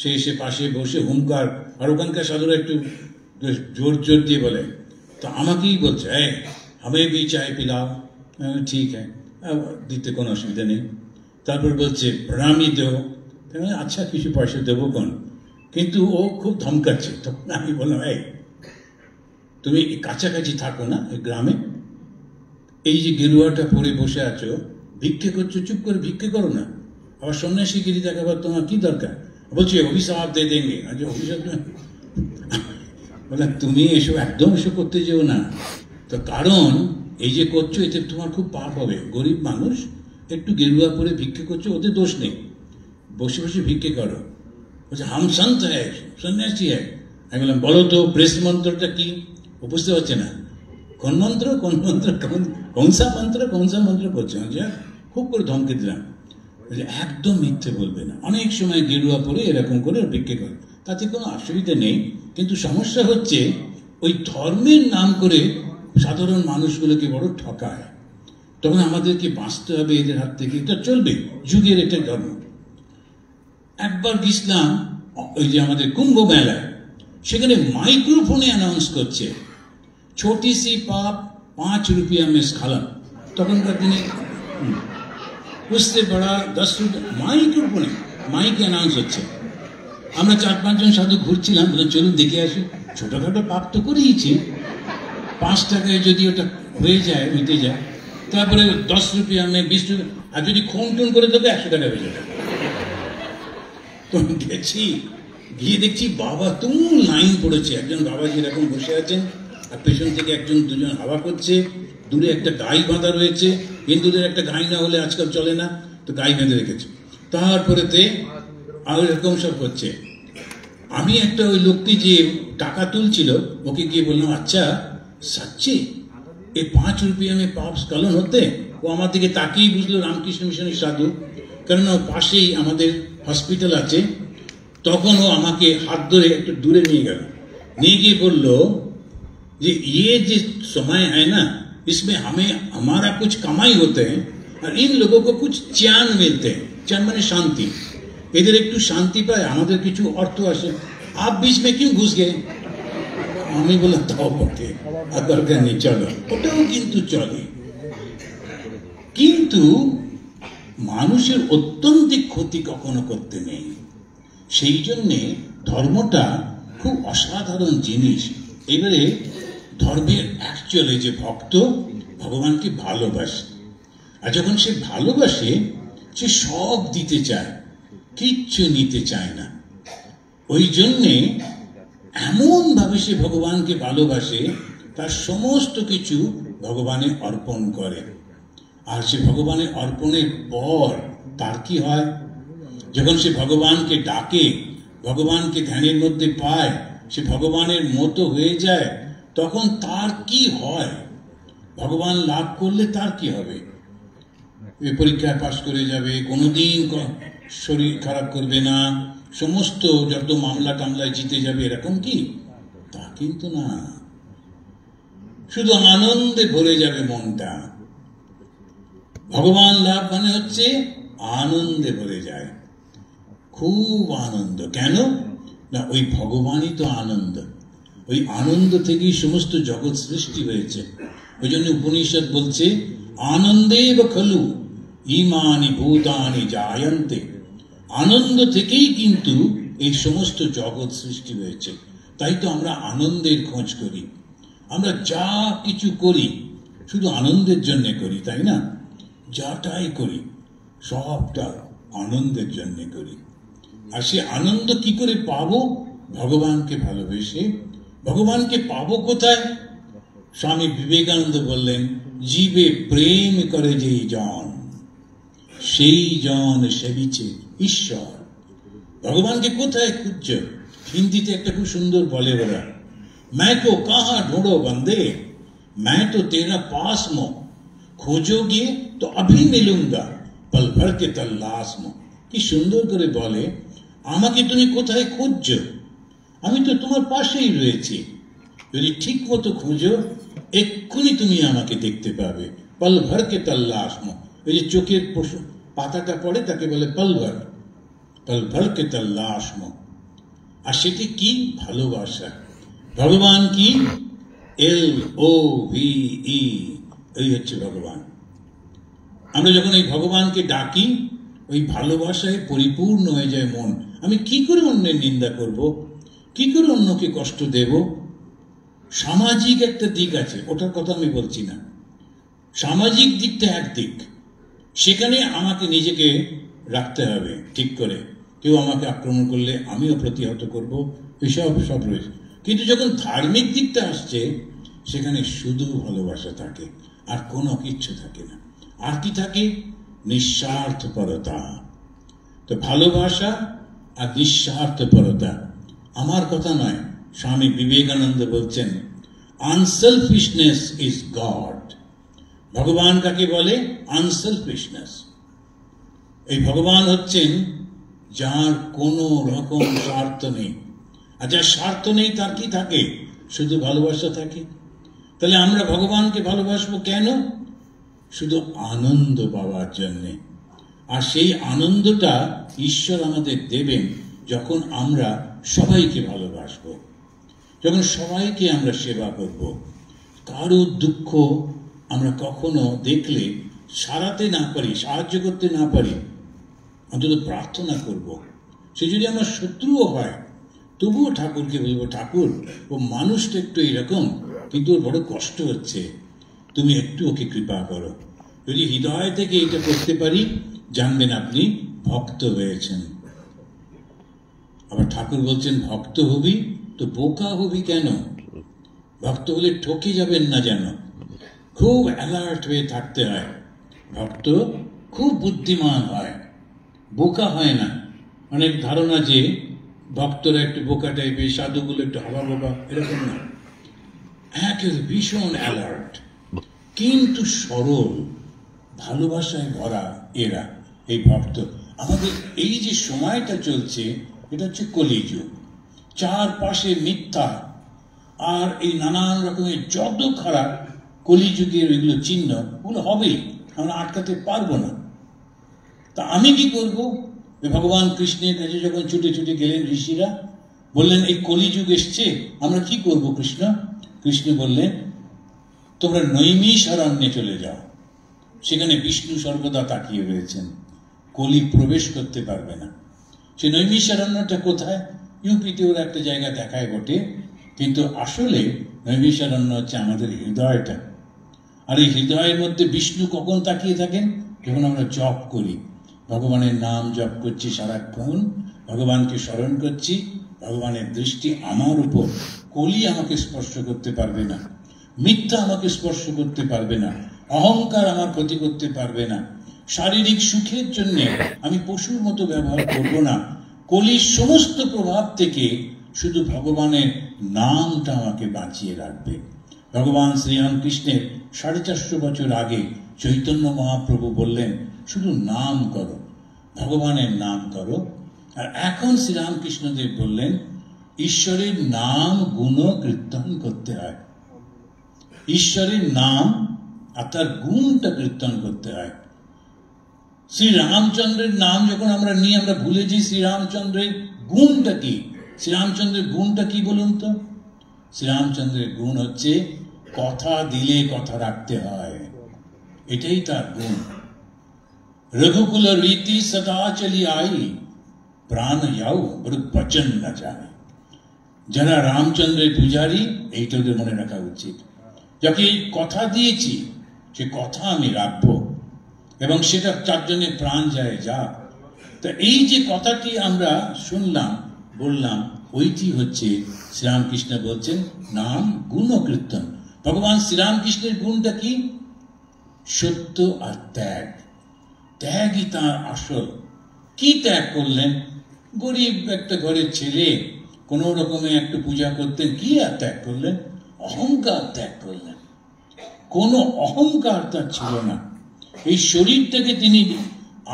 সে এসে পাশে বসে হুঙ্কার, আর ওখানকার সাধুরা একটু জোর জোর দিয়ে বলে, তো আমাকেই বলছে, हमें भी चाय पिलाओ। ठीक है, দিতে কোনো অসুবিধা নেই। তারপর বলছে প্রণামী দেও, আচ্ছা কিছু পয়সা দেবো কোন, কিন্তু ও খুব ধমকাচ্ছে। তখন আমি বললাম, তুমি কাছাকাছি থাকো না এই গ্রামে, এই যে গেরুয়াটা পরে বসে আছো, ভিক্ষে করছো, চুপ করে ভিক্ষে করো না। আবার সন্ন্যাসীগিরি দেখাবার তোমার কি দরকার? বলছি অভিশাপ দিয়ে দেঙ্গে। আচ্ছা অভিশাপ, বললাম তুমি এসব একদম এসব করতে যেও না। তো কারণ এই যে করছো, এতে তোমার খুব পাপ হবে। গরিব মানুষ একটু গেরুয়া পরে ভিক্ষে করছো, ওতে দোষ নেই, বসে বসে ভিক্ষে করো। বলছে হাম সন্ত হ্যায়, সন্ন্যাসী হ্যায়। আমি বললাম বলো তো প্রেস মন্ত্রটা কি? ও বুঝতে পারছে না, কোন মন্ত্র কোন মন্ত্র, কৌনসা মন্ত্র করছে। খুব করে ধমকে দিলাম, একদম মিথ্যে বলবে না। অনেক সময় গেরুয়া পরে এরকম করে ভিক্ষে করে, তাতে কোনো অসুবিধা নেই। কিন্তু সমস্যা হচ্ছে ওই ধর্মের নাম করে সাধারণ মানুষগুলোকে বড় ঠকায়। তখন আমাদেরকে বাঁচতে হবে এদের হাত থেকে। এটা চলবে, যুগের এটা ধর্ম। একবার গেছিলাম ওই যে আমাদের কুম্ভ মেলায়, সেখানে মাইক্রোফোনে অ্যানাউন্স করছে, ছোটি সি পাপ 5 रुपया में खालाम তখনকার দিনে उससे बड़ा 10 रुपया মাইকের উপরে মাইকে অ্যানাউন্স হচ্ছে। আমরা 4-5 জন সাধু ঘুরছিলাম, চলুন দেখে আসি। ছোটখাটো পাপ তো করেইছি, 5 টাকায় যদি ওটা হয়ে যায়, মিটে যায়, তারপরে 10 रुपया में 20 रुपया, আর যদি খুন টুন করে দেবে 100 টাকা হয়ে যাবে। তো গেছি, গিয়ে দেখছি বাবা তুমুল লাইন পড়েছে। একজন বাবাজি এরকম বসে আছেন, আর পেছন থেকে একজন দুজন হাওয়া করছে, দূরে একটা গাই বাঁধা রয়েছে। হিন্দুদের একটা গাই না হলে আজকাল চলে না, তো গাই বেঁধে রেখেছে। তারপরেতে আর এরকম সব হচ্ছে। আমি একটা ওই লোকটি যে টাকা তুলছিল ওকে গিয়ে বললাম, আচ্ছা সচ্চি এই 5 रुपया में पाप स्खलन होते? ও আমার দিকে তাকিয়ে বুঝলো রামকৃষ্ণ মিশনের সাধু, কেননা পাশেই আমাদের হসপিটাল আছে। তখন ও আমাকে হাত ধরে একটু দূরে নিয়ে গেল, নিয়ে গিয়ে বলল যে ये जो समय है ना, इसमें हमें हमारा कुछ कमाई होते हैं और इन लोगों को कुछ चैन मिलते हैं। चैन माने शांति, এদের একটু শান্তি পায়, আমাদের কিছু অর্থ আসে। आप बीच में क्यों घुस गए? আমি বললাম তাও বটে, আর দরকার নেই, চলো। ওটাও কিন্তু চলে, কিন্তু মানুষের অত্যন্তিক ক্ষতি কখনো করতে নেই। সেই জন্যে ধর্মটা খুব অসাধারণ জিনিস। এবারে ধর্মের অ্যাকচুয়ালি যে ভক্ত ভগবানকে ভালোবাসে, আর যখন সে ভালোবাসে সে সব দিতে চায়, কিচ্ছু নিতে চায় না। ওই জন্যে এমন ভাবে সে ভগবানকে ভালোবাসে, তার সমস্ত কিছু ভগবানে অর্পণ করে। আর সে ভগবানে অর্পণের পর তার কি হয়, যখন সে ভগবানকে ডাকে, ভগবানকে ধ্যানের মধ্যে পায়, সে ভগবানের মতো হয়ে যায়, তখন তার কি হয়? ভগবান লাভ করলে তার কি হবে? পরীক্ষায় পাশ করে যাবে, কোনোদিন শরীর খারাপ করবে না, সমস্ত যত মামলা টামলায় জিতে যাবে, এরকম কি? তা কিন্তু না, শুধু আনন্দে ভরে যাবে মনটা। ভগবান লাভ মানে হচ্ছে আনন্দে ভরে যায়, খুব আনন্দ। কেন না, ওই ভগবানই তো আনন্দ, ওই আনন্দ থেকেই সমস্ত জগৎ সৃষ্টি হয়েছে। ওই জন্য উপনিষদ বলছে আনন্দেব খলু ইমানি ভূতানি জায়ন্তে। আনন্দ থেকেই কিন্তু এই সমস্ত জগৎ সৃষ্টি হয়েছে। তাই তো আমরা আনন্দের খোঁজ করি, আমরা যা কিছু করি শুধু আনন্দের জন্য করি, তাই না? যাটাই করি সবটা আনন্দের জন্য করি। আর সে আনন্দ কি করে পাবো? ভগবানকে ভালোবেসে। ভগবানকে পাবো কোথায়? স্বামী বিবেকানন্দ বললেন, জীবে প্রেম করে যেই জন সেই জন সেবিছে ঈশ্বর। ভগবানকে কোথায় খুঁজছো? হিন্দিতে একটা খুব সুন্দর বলে ওরা, मैं को कहाँ ढूंढो बंदे, मैं तो तेरा पास मो, खोजोगे तो अभी मिलूंगा, पल भर के तलाश मो। কি সুন্দর করে বলে, আমাকে তুমি কোথায় খুঁজছো? আমি তো তোমার পাশেই রয়েছি, যদি ঠিক মতো খুঁজো এক্ষুনি তুমি আমাকে দেখতে পাবে। পল ভর কে তল্লাশ মো, এই যে চোখের পাতাটা পড়ে তাকে বলে পলভর, পল ভর কে তল্লাশ মো। আর সেটি কি? ভালোবাসা। ভগবান কি? LOVE, এই হচ্ছে ভগবান। আমরা যখন এই ভগবানকে ডাকি, ওই ভালোবাসায় পরিপূর্ণ হয়ে যায় মন। আমি কি করে অন্যের নিন্দা করব? কি করে অন্যকে কষ্ট দেব? সামাজিক একটা দিক আছে, ওটার কথা আমি বলছি না। সামাজিক দিকটা একদিক, সেখানে আমাকে নিজেকে রাখতে হবে ঠিক করে। কেউ আমাকে আক্রমণ করলে আমিও প্রতিহত করব, এসব সব রয়েছে। কিন্তু যখন ধার্মিক দিকটা আসছে, সেখানে শুধু ভালোবাসা থাকে, আর কোনো কিচ্ছু থাকে না। আর কি থাকে? নিঃস্বার্থপরতা। তো ভালোবাসা আর নিঃস্বার্থপরতা আমার কথা নয়, স্বামী বিবেকানন্দ বলছেন আনসেলফিশনেস ইজ গড। ভগবান কাকে বলে? আনসেলফিশনেস। এই ভগবান হচ্ছেন যার কোনো রকম স্বার্থ নেই। আর যার স্বার্থ নেই তার কি থাকে? শুধু ভালোবাসা থাকে। তাহলে আমরা ভগবানকে ভালোবাসবো কেন? শুধু আনন্দ পাওয়ার জন্যে। আর সেই আনন্দটা ঈশ্বর আমাদের দেবেন যখন আমরা সবাইকে ভালোবাসবো, যখন সবাইকে আমরা সেবা করব, কারো দুঃখ আমরা কখনো দেখলে সারাতে না পারি, সাহায্য করতে না পারি, অন্তত প্রার্থনা করব। সে যদি আমার শত্রুও হয় তবুও ঠাকুরকে বলবো, ঠাকুর ও মানুষটা একটু এরকম, কিন্তু ওর বড় কষ্ট হচ্ছে, তুমি একটু ওকে কৃপা করো। যদি হৃদয় থেকে এটা করতে পারি, জানবেন আপনি ভক্ত হয়েছেন। আবার ঠাকুর বলছেন, ভক্ত হবি তো বোকা হবি কেন? ভক্ত হলে ঠকে যাবেন না যেন। খুব অ্যালার্ট হয়ে থাকতে হয়। ভক্ত খুব বুদ্ধিমান হয়, বোকা হয় না। অনেক ধারণা যে ভক্তরা একটু বোকা টাইপের, সাধুগুলো একটু হাবা বাবা, এরকম না। একেবারে ভীষণ অ্যালার্ট, কিন্তু সরল, ভালোবাসায় ভরা এরা, এই ভক্ত। আমাদের এই যে সময়টা চলছে, এটা হচ্ছে কলিযুগ। চারপাশে মিথ্যা আর এই নানান রকমের যত খারাপ কলিযুগের এগুলো চিহ্ন, ওগুলো হবেই, আমরা আটকাতে পারবো না। তা আমি কি করব? ভগবান কৃষ্ণের কাছে যখন ছুটে ছুটে গেলেন ঋষিরা, বললেন এই কলিযুগ এসছে, আমরা কি করব কৃষ্ণ? কৃষ্ণ বললেন, তোমরা নৈমিষারণ্যে চলে যাও। সেখানে বিষ্ণু সর্বদা তাকিয়ে রয়েছেন, কলি প্রবেশ করতে পারবে না। সে নৈমিষারণ্যটা কোথায়? ইউপিতে ওর একটা জায়গা দেখায় বটে, কিন্তু আসলে নৈমিষারণ্য হচ্ছে আমাদের হৃদয়টা। আর এই হৃদয়ের মধ্যে বিষ্ণু কখন তাকিয়ে থাকেন? যখন আমরা জপ করি, ভগবানের নাম জপ করছি সারাক্ষণ, ভগবানকে স্মরণ করছি, ভগবানের দৃষ্টি আমার উপর। কলি আমাকে স্পর্শ করতে পারবে না, মিথ্যা আমাকে স্পর্শ করতে পারবে না, অহংকার আমার ক্ষতি করতে পারবে না, শারীরিক সুখের জন্য আমি পশুর মতো ব্যবহার করব না। কলির সমস্ত প্রভাব থেকে শুধু ভগবানের নামটা আমাকে বাঁচিয়ে রাখবে। ভগবান শ্রীরামকৃষ্ণের 450 বছর আগে চৈতন্য মহাপ্রভু বললেন, শুধু নাম করো, ভগবানের নাম করো। আর এখন শ্রীরামকৃষ্ণদেব বললেন, ঈশ্বরের নাম গুণ কীর্তন করতে হয়। ঈশ্বরের নাম আর তার গুণটা কীর্তন করতে হয়। শ্রীরামচন্দ্রের নাম যখন আমরা নিয়ে আমরা ভুলে যাই শ্রীরামচন্দ্রের গুণটা কি। শ্রীরামচন্দ্রের গুণটা কি বলুন তো? শ্রীরামচন্দ্রের গুণ হচ্ছে কথা দিলে কথা রাখতে হয়, এটাই তার গুণ। রঘুকুল রীতি সদা চলি আই, প্রাণ যাও বড় বচন না যায়। যারা রামচন্দ্রের পূজারী, এইটা ওদের মনে রাখা উচিত। যাকে কথা দিয়েছি সে কথা আমি রাখবো, এবং সেটা তার জন্য প্রাণ যায় যা। তা এই যে কথাটি আমরা শুনলাম, বললাম, ওইটি হচ্ছে শ্রীরামকৃষ্ণ বলছেন নাম গুণ কীর্তন। ভগবান শ্রীরামকৃষ্ণের গুণটা কি? সত্য আর ত্যাগ। ত্যাগই তাঁর আসল। কি ত্যাগ করলেন? গরিব একটা ঘরের ছেলে, কোন রকমে একটু পূজা করতেন, কি আর ত্যাগ করলেন? অহংকার ত্যাগ করলেন। কোনো অহংকার তার ছিল না। এই শরীরটাকে তিনি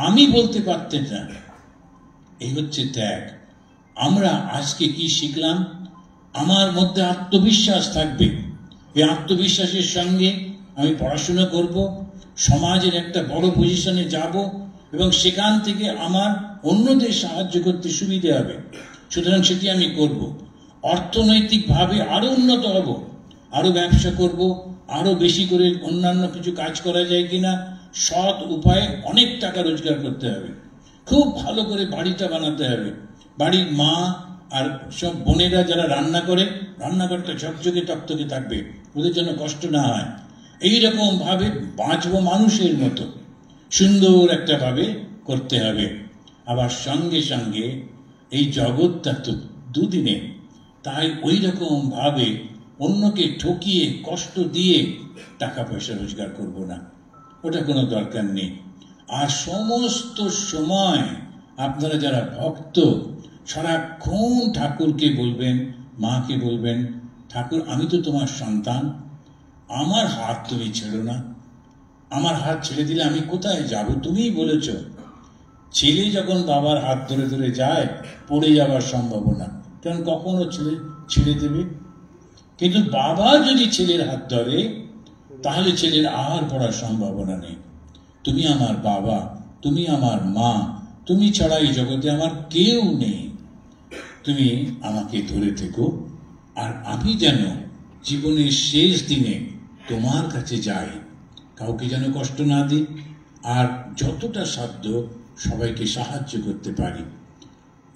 আমি বলতে পারতেন না। এই হচ্ছে ত্যাগ। আমরা আজকে কি শিখলাম? আমার মধ্যে আত্মবিশ্বাস থাকবে। এই আত্মবিশ্বাসের সঙ্গে আমি পড়াশোনা করব, সমাজের একটা বড় পজিশনে যাব, এবং সেখান থেকে আমার অন্যদের সাহায্য করতে সুবিধে হবে। সুতরাং সেটি আমি করব। অর্থনৈতিকভাবে আরো উন্নত হব, আরো ব্যবসা করব, আরো বেশি করে অন্যান্য কিছু কাজ করা যায় কিনা, সৎ উপায়ে অনেক টাকা রোজগার করতে হবে। খুব ভালো করে বাড়িটা বানাতে হবে। বাড়ির মা আর সব বোনেরা যারা রান্না করে, রান্নাঘরটা ঝকঝকে টকটকে থাকবে, ওদের জন্য কষ্ট না হয়। এইরকম ভাবে বাঁচবো মানুষের মতো, সুন্দর একটা ভাবে করতে হবে। আবার সঙ্গে সঙ্গে এই জগৎটা তো দুদিনে, তাই ওই রকম ভাবে অন্যকে ঠকিয়ে কষ্ট দিয়ে টাকা পয়সা রোজগার করব না, ওটা কোনো দরকার নেই। আর সমস্ত সময় আপনারা যারা ভক্ত, সারাক্ষণ ঠাকুরকে বলবেন, মাকে বলবেন, ঠাকুর আমি তো তোমার সন্তান, আমার হাত তুমি ছেড়ো না। আমার হাত ছেড়ে দিলে আমি কোথায় যাব? তুমিই বলেছ। ছেলে যখন বাবার হাত ধরে ধরে যায়, পড়ে যাওয়ার সম্ভাবনা, কারণ কখনো ছেলে ছেড়ে দেবে। কিন্তু বাবা যদি ছেলের হাত ধরে, তাহলে ছেলের আর পড়ার সম্ভাবনা নেই। তুমি আমার বাবা, তুমি আমার মা, তুমি ছাড়া এই জগতে আমার কেউ নেই। তুমি আমাকে ধরে থেকো, আর আমি যেন জীবনের শেষ দিনে তোমার কাছে যাই, কাউকে যেন কষ্ট না দিই, আর যতটা সাধ্য সবাইকে সাহায্য করতে পারি।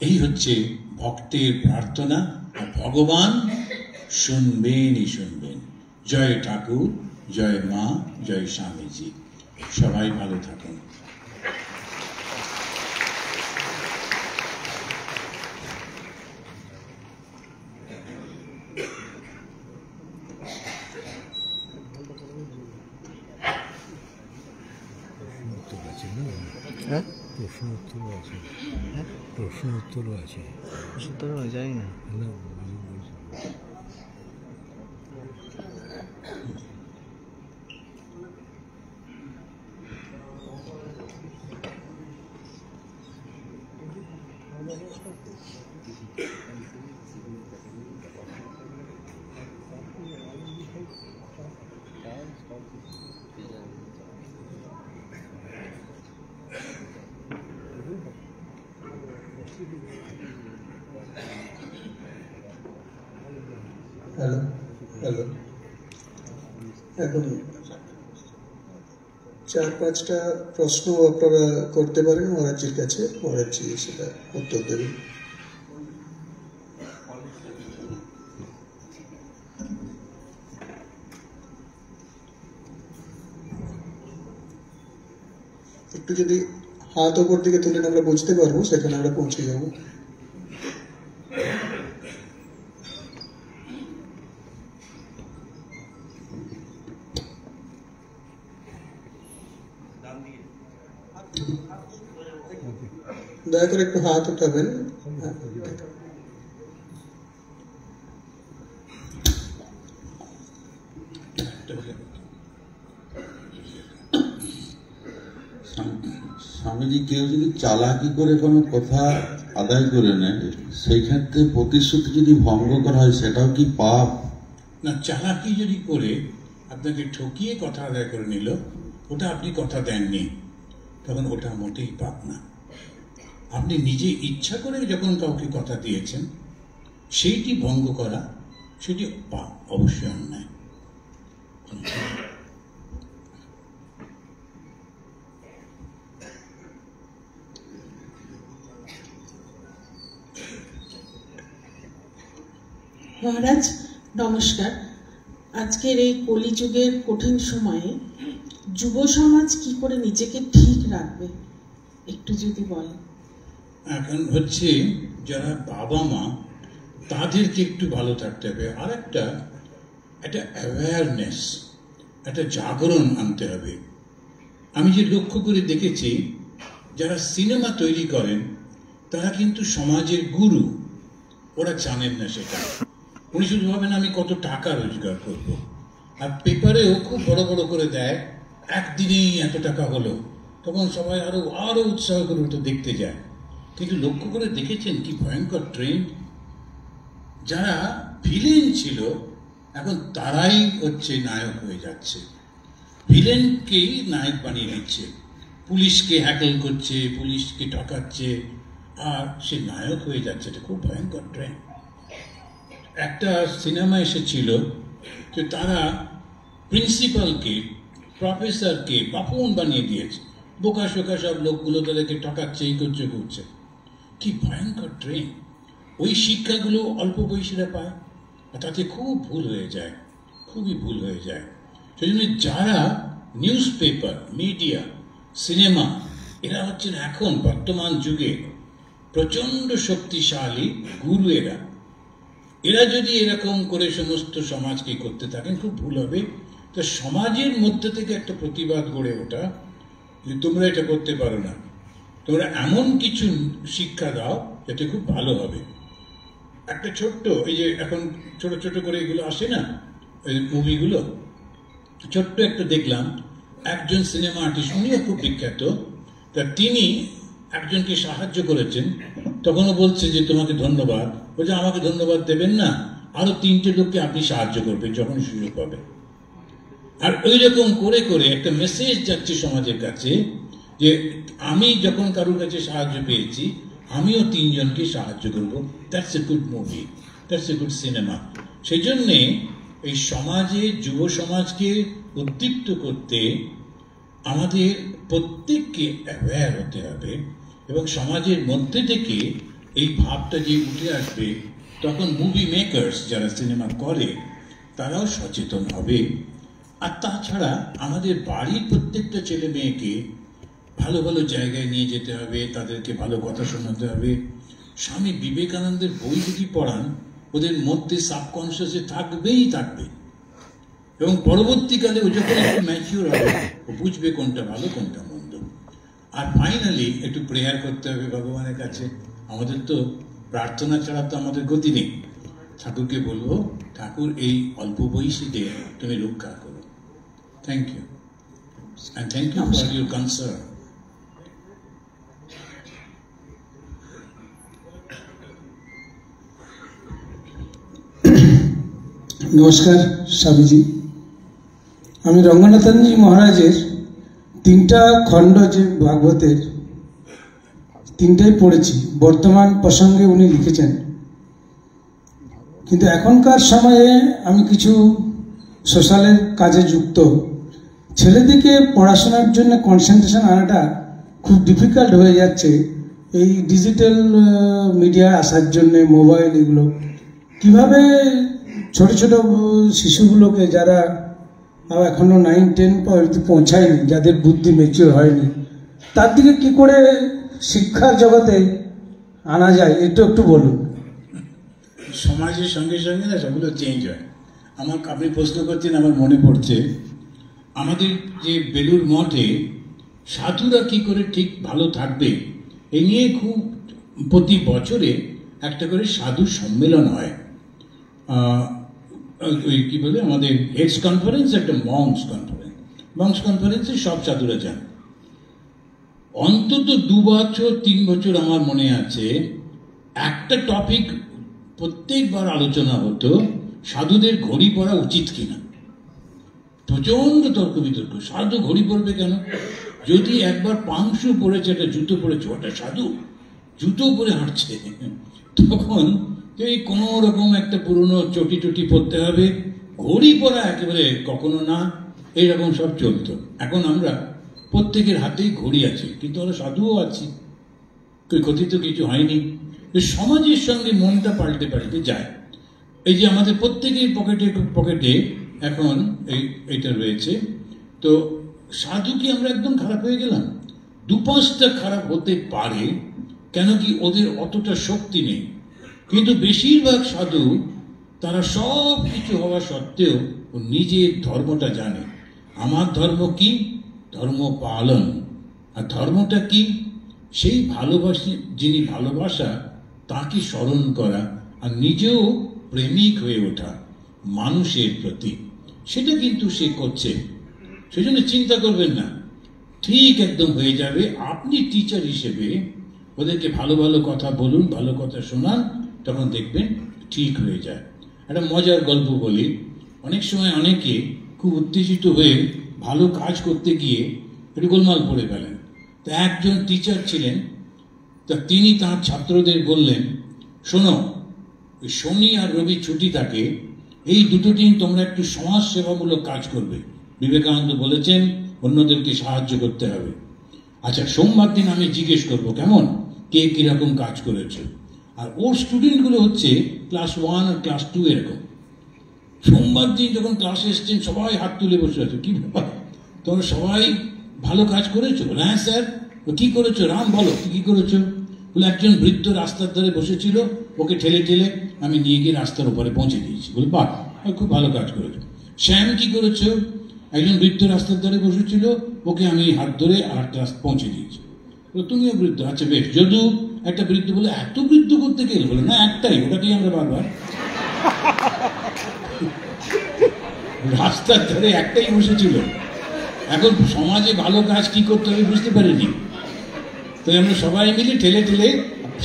এই হচ্ছে ভক্তের প্রার্থনা, আর ভগবান শুনবেনই শুনবেন। জয় ঠাকুর, জয় মা, জয় স্বামীজি। সবাই ভালো থাকুন। হ্যাঁ, প্রশ্ন উত্তরও আছে। হ্যাঁ, প্রশ্ন উত্তরও আছে। সুতরাং হয়ে যায় না। না, আমি বলছি। হ্যালো হ্যালো, এখন 4-5টা প্রশ্ন আপনারা করতে পারেন মহারাজজির কাছে, মহারাজজি সেটা উত্তর দেবেন। একটু যদি হাত ওপর দিকে তুলেন আমরা বুঝতে পারবো, সেখানে আমরা পৌঁছে যাবো। দয়া করে একটু হাত উঠাবেন। স্বামীজি, কেউ যদি চালাকি করে কোনো কথা আদায় করে নেয়, সেই ক্ষেত্রে প্রতিশ্রুতি যদি ভঙ্গ করা হয়, সেটাও কি পাপ? না, চালাকি যদি করে আপনাকে ঠকিয়ে কথা আদায় করে নিল, ওটা আপনি কথা দেননি, তখন ওটা মোটেই পাপ না। আপনি নিজে ইচ্ছা করে যখন কাউকে কথা দিয়েছেন, সেইটি ভঙ্গ করা, সেটি পাপ, অবশ্যই অন্যায়। মহারাজ নমস্কার। আজকের এই কলিযুগের কঠিন সময়ে যুব সমাজ কি করে নিজেকে ঠিক রাখবে একটু যদি বলেন। এখন হচ্ছে যারা বাবা মা, তাদেরকে একটু ভালো থাকতে হবে। আর একটা অ্যাওয়ারনেস, একটা জাগরণ আনতে হবে। আমি যে লক্ষ্য করে দেখেছি, যারা সিনেমা তৈরি করেন তারা কিন্তু সমাজের গুরু, ওরা জানেন না সেটা। উনি শুধু ভাবেন আমি কত টাকা রোজগার করব, আর পেপারেও খুব বড় বড় করে দেয় একদিনেই এত টাকা হলো, তখন সবাই আরো উৎসাহ করে ওটা দেখতে যায়। কিন্তু লক্ষ্য করে দেখেছেন কি ভয়ঙ্কর ট্রেন্ড? যারা ভিলেন ছিল এখন তারাই হচ্ছে নায়ক হয়ে যাচ্ছে, ভিলেনকেই নায়ক বানিয়ে দিচ্ছে, পুলিশকে হ্যাকেল করছে, পুলিশকে ঠকাচ্ছে, আর সে নায়ক হয়ে যাচ্ছে। এটা খুব ভয়ঙ্কর ট্রেন্ড। একটা সিনেমা এসেছিল যে তারা প্রিন্সিপালকে, প্রফেসরকে বাপন বানিয়ে দিয়েছে, বোকা শোকা সব লোকগুলো তাদেরকে ঠকাচ্ছে, এই করছে করছে। কি ভয়ঙ্কর ট্রেন্ড! ওই শিক্ষাগুলো অল্প বয়সীরা পায়, আর তাতে খুব ভুল হয়ে যায়, খুবই ভুল হয়ে যায়। সেই জন্য যারা নিউজ পেপার, মিডিয়া, সিনেমা, এরা হচ্ছেন এখন বর্তমান যুগে প্রচণ্ড শক্তিশালী গুরু। এরা যদি এরকম করে সমস্ত সমাজকে করতে থাকেন, খুব ভুল হবে। তো সমাজের মধ্যে থেকে একটা প্রতিবাদ গড়ে ওঠা যে তোমরা এটা করতে পারো না, তোমরা এমন কিছু শিক্ষা দাও যাতে খুব ভালো হবে। একটা ছোট্ট, এই যে এখন ছোট ছোট করে এগুলো আসে না, ওই মুভিগুলো, ছোট্ট একটা দেখলাম, একজন সিনেমা আর্টিস্ট, উনিও খুব বিখ্যাত, তা তিনি একজনকে সাহায্য করেছেন, তখনও বলছে যে তোমাকে ধন্যবাদ। বলছে আমাকে ধন্যবাদ দেবেন না, আরো 3টে লোককে আপনি সাহায্য করবেন যখন সুযোগ পাবে। আর ওই রকম করে করে একটা মেসেজ যাচ্ছে সমাজের কাছে যে আমি যখন কারোর কাছে সাহায্য পেয়েছি, আমিও 3 জনকে সাহায্য করবো। That's a good movie, that's a good cinema. সেই জন্যে এই সমাজে যুব সমাজকে উদ্দীপ্ত করতে আমাদের প্রত্যেককে অ্যাওয়্যার হতে হবে, এবং সমাজের মধ্যে থেকে এই ভাবটা যে উঠে আসবে, তখন মুভি মেকার্স যারা সিনেমা করে তারাও সচেতন হবে। আর তাছাড়া আমাদের বাড়ির প্রত্যেকটা ছেলে মেয়েকে ভালো ভালো জায়গায় নিয়ে যেতে হবে, তাদেরকে ভালো কথা শোনাতে হবে। স্বামী বিবেকানন্দের বই যদি পড়ান, ওদের মধ্যে সাবকনসিয়াসে থাকবেই থাকবে, এবং পরবর্তীকালে ও যখন একটু ম্যাচিওর হবে ও বুঝবে কোনটা ভালো কোনটা মন্দ। আর ফাইনালি একটু প্রেয়ার করতে হবে ভগবানের কাছে। আমাদের তো প্রার্থনা ছাড়া তো আমাদের গতি নেই। ঠাকুরকে বলবো, ঠাকুর এই অল্প বয়সীদের তুমি রক্ষা করো। Thank you, and thank you for your concern. নমস্কার স্বামীজি, আমি রঙ্গনাথনজি মহারাজের 3টা খণ্ড যে ভাগবতের 3টাই পড়েছি। বর্তমান প্রসঙ্গে উনি লিখেছেন, কিন্তু এখনকার সময়ে আমি কিছু সোশ্যালের কাজে যুক্ত। ছেলেদিকে পড়াশোনার জন্য কনসেন্ট্রেশন আনাটা খুব ডিফিকাল্ট হয়ে যাচ্ছে এই ডিজিটাল মিডিয়া আসার জন্য, মোবাইল এগুলো। কিভাবে ছোট ছোট শিশুগুলোকে, যারা এখনো 9-10 পৌঁছায়নি, যাদের বুদ্ধি ম্যাচিওর হয়নি, তার দিকে কি করে শিক্ষার জগতে আনা যায়, এটা একটু বলুন। সমাজের সঙ্গে সঙ্গে না সবগুলো চেঞ্জ হয়। আপনি প্রশ্ন করছেন, আমার মনে পড়ছে আমাদের যে বেলুর মঠে সাধুরা কি করে ঠিক ভালো থাকবে এই নিয়ে খুব প্রতি বছরে একটা করে সাধু সম্মেলন হয়। ওই কি বলে আমাদের হেডস কনফারেন্স, একটা মংস কনফারেন্স। মংস কনফারেন্সে সব সাধুরা যান। অন্তত 2 বছর 3 বছর আমার মনে আছে একটা টপিক প্রত্যেকবার আলোচনা হতো, সাধুদের ঘড়ি পরা উচিত কিনা। প্রচন্ড তর্ক বিতর্ক, সাধু ঘড়ি পরবে কেন? যদি একবার পাংশু পরেছে, একটা জুতো পরেছে, ওটা সাধু জুতো পরে হাঁটছে, তখন এই কোনো রকম একটা পুরনো চটি টটি পরতে হবে, ঘড়ি পরা একেবারে কখনো না, এইরকম সব চলতো। এখন আমরা প্রত্যেকের হাতেই ঘড়ি আছে, কিন্তু আমরা সাধুও আছি, ক্ষতি তো কিছু হয়নি। সমাজের সঙ্গে মনটা পাল্টে পাল্টে যায়। এই যে আমাদের প্রত্যেকের পকেটে পকেটে এখন এইটা রয়েছে, তো সাধু কি আমরা একদম খারাপ হয়ে গেলাম? 2-5টা খারাপ হতে পারে, কেন কি ওদের অতটা শক্তি নেই। কিন্তু বেশিরভাগ সাধু তারা সব কিছু হওয়া সত্ত্বেও নিজের ধর্মটা জানে। আমার ধর্ম কি? ধর্ম পালন। আর ধর্মটা কি? সেই যিনি ভালোবাসা তাকে স্মরণ করা, আর নিজেও প্রেমিক হয়ে ওঠা মানুষের প্রতি, সেটা কিন্তু সে করছে। সেজন্য চিন্তা করবেন না, ঠিক একদম হয়ে যাবে। আপনি টিচার হিসেবে ওদেরকে ভালো ভালো কথা বলুন, ভালো কথা শোনান, তখন দেখবেন ঠিক হয়ে যায়। একটা মজার গল্প বলি। অনেক সময় অনেকে খুব উত্তেজিত হয়ে ভালো কাজ করতে গিয়ে একটু গোলমাল পড়ে ফেলেন। তা একজন টিচার ছিলেন, তা তিনি তাঁর ছাত্রদের বললেন, শোনো, শনি আর রবি ছুটি থাকে, এই 2 দিন তোমরা একটু সমাজ সেবামূলক কাজ করবে। বিবেকানন্দ বলেছেন অন্যদেরকে সাহায্য করতে হবে। আচ্ছা, সোমবার দিন আমি জিজ্ঞেস করবো কেমন, কে কিরকম কাজ করেছে। আর ওর স্টুডেন্টগুলো হচ্ছে ক্লাস 1 আর ক্লাস 2 এরকম। সোমবার দিন যখন ক্লাসে এসছেন, সবাই হাত তুলে বসে আছে। কি ব্যাপার, তোমরা সবাই ভালো কাজ করেছো? হ্যাঁ স্যার। কি করেছো? রাম বলো, কি করেছো? বলে একজন বৃদ্ধ রাস্তার ধারে বসেছিল, ওকে ঠেলে ঠেলে আমি নিয়ে গিয়ে রাস্তার উপরে পৌঁছে দিয়েছি। বলে বাহ, খুব ভালো কাজ করেছো। শ্যাম, কি করেছো? একজন বৃদ্ধ রাস্তার ধারে বসেছিল, ওকে আমি হাত ধরে আর পৌঁছে দিয়েছি। তুমিও বৃদ্ধ? আচ্ছা বেশ। যদু, একটা বৃদ্ধ। বলে এত বৃদ্ধ করতে গেলে? বলে না, একটাই, ওটাকেই আমরা বারবার রাস্তার ধারে একটাই বসেছিল। এখন সমাজে ভালো কাজ কি করতে হবে বুঝতে পারিনি, তাই আমরা সবাই মিলে ঠেলে ঠেলে,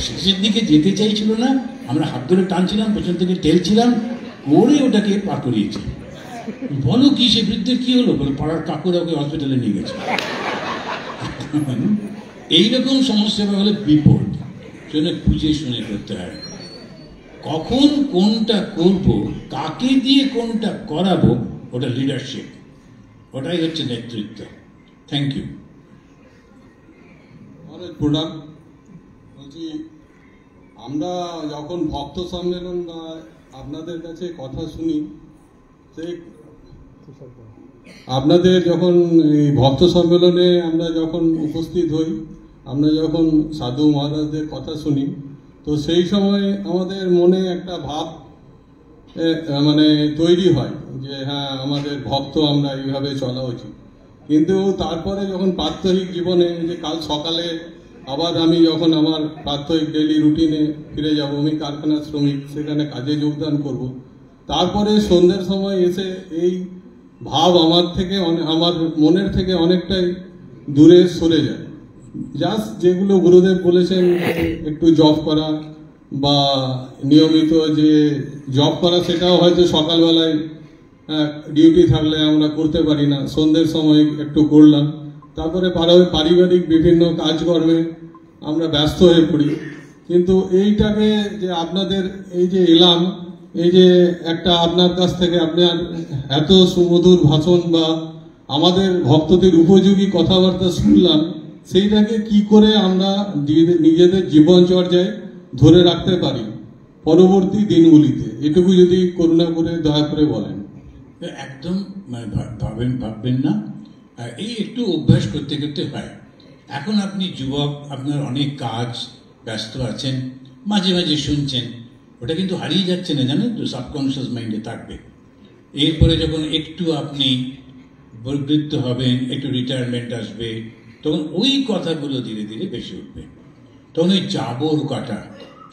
শেষের দিকে যেতে চাইছিল না, আমরা হাত ধরে টানছিলাম, পেছন থেকে ঠেলছিলাম, করে ওটাকে পার করিয়েছি। বলো কি, সে বৃদ্ধের কি হলো? বলে পাড়ার কাকুরা ওকে হসপিটালে নিয়ে গেছে। এইরকম সমস্যা হলে বিপদ, সেজন্য বুঝে শুনে করতে হয়। কখন কোনটা করব, কাকে দিয়ে কোনটা করাবো, ওটা লিডারশিপ, ওটাই হচ্ছে নেতৃত্ব। Thank you. অনেক প্রোডাক্ট বলছি, আমরা যখন ভক্ত সম্মেলন বা আপনাদের কাছে কথা শুনি, সেই আপনাদের যখন এই ভক্ত সম্মেলনে আমরা যখন উপস্থিত হই, আমরা যখন সাধু মহারাজদের কথা শুনি, তো সেই সময় আমাদের মনে একটা ভাব মানে তৈরি হয় যে হ্যাঁ, আমাদের ভক্ত, আমরা এইভাবে চলা উচিত। কিন্তু তারপরে যখন প্রাত্যহিক জীবনে, যে কাল সকালে আবার আমি যখন আমার প্রাত্যহিক ডেইলি রুটিনে ফিরে যাব, আমি কারখানার শ্রমিক, সেখানে কাজে যোগদান করব, তারপরে সন্ধ্যের সময় এসে এই ভাব আমার থেকে, আমার মনের থেকে অনেকটাই দূরে সরে যায়। জাস্ট যেগুলো গুরুদেব বলেছেন, একটু জব করা বা নিয়মিত যে জব করা, সেটাও হয়তো সকালবেলায় ডিউটি থাকলে আমরা করতে পারি না, সন্ধ্যের সময় একটু করলাম, তারপরে পারিবারিক বিভিন্ন কাজকর্মে আমরা ব্যস্ত হয়ে পড়ি। কিন্তু এইটাকে যে আপনাদের এই যে এলাম, এই যে একটা আপনার কাছ থেকে আপনার এত সুমধুর ভাষণ বা আমাদের ভক্তদের উপযোগী কথাবার্তা শুনলাম, সেইটাকে কি করে আমরা নিজেদের জীবনচর্যায় ধরে রাখতে পারি পরবর্তী দিনগুলিতে, এটুকু যদি করুণা করে দয়া করে বলেন। একদম ভাববেন না, এই একটু অভ্যাস করতে করতে হয়। এখন আপনি যুবক, আপনার অনেক কাজ, ব্যস্ত আছেন, মাঝে মাঝে শুনছেন, ওটা কিন্তু হারিয়ে যাচ্ছে না, জানেন তো, সাবকনশিয়াস মাইন্ডে থাকবে। এরপরে যখন একটু আপনি বৃদ্ধ হবেন, একটু রিটায়ারমেন্ট আসবে, তখন ওই কথাগুলো ধীরে ধীরে বেশি উঠবে। তখন ওই জাবর কাটা,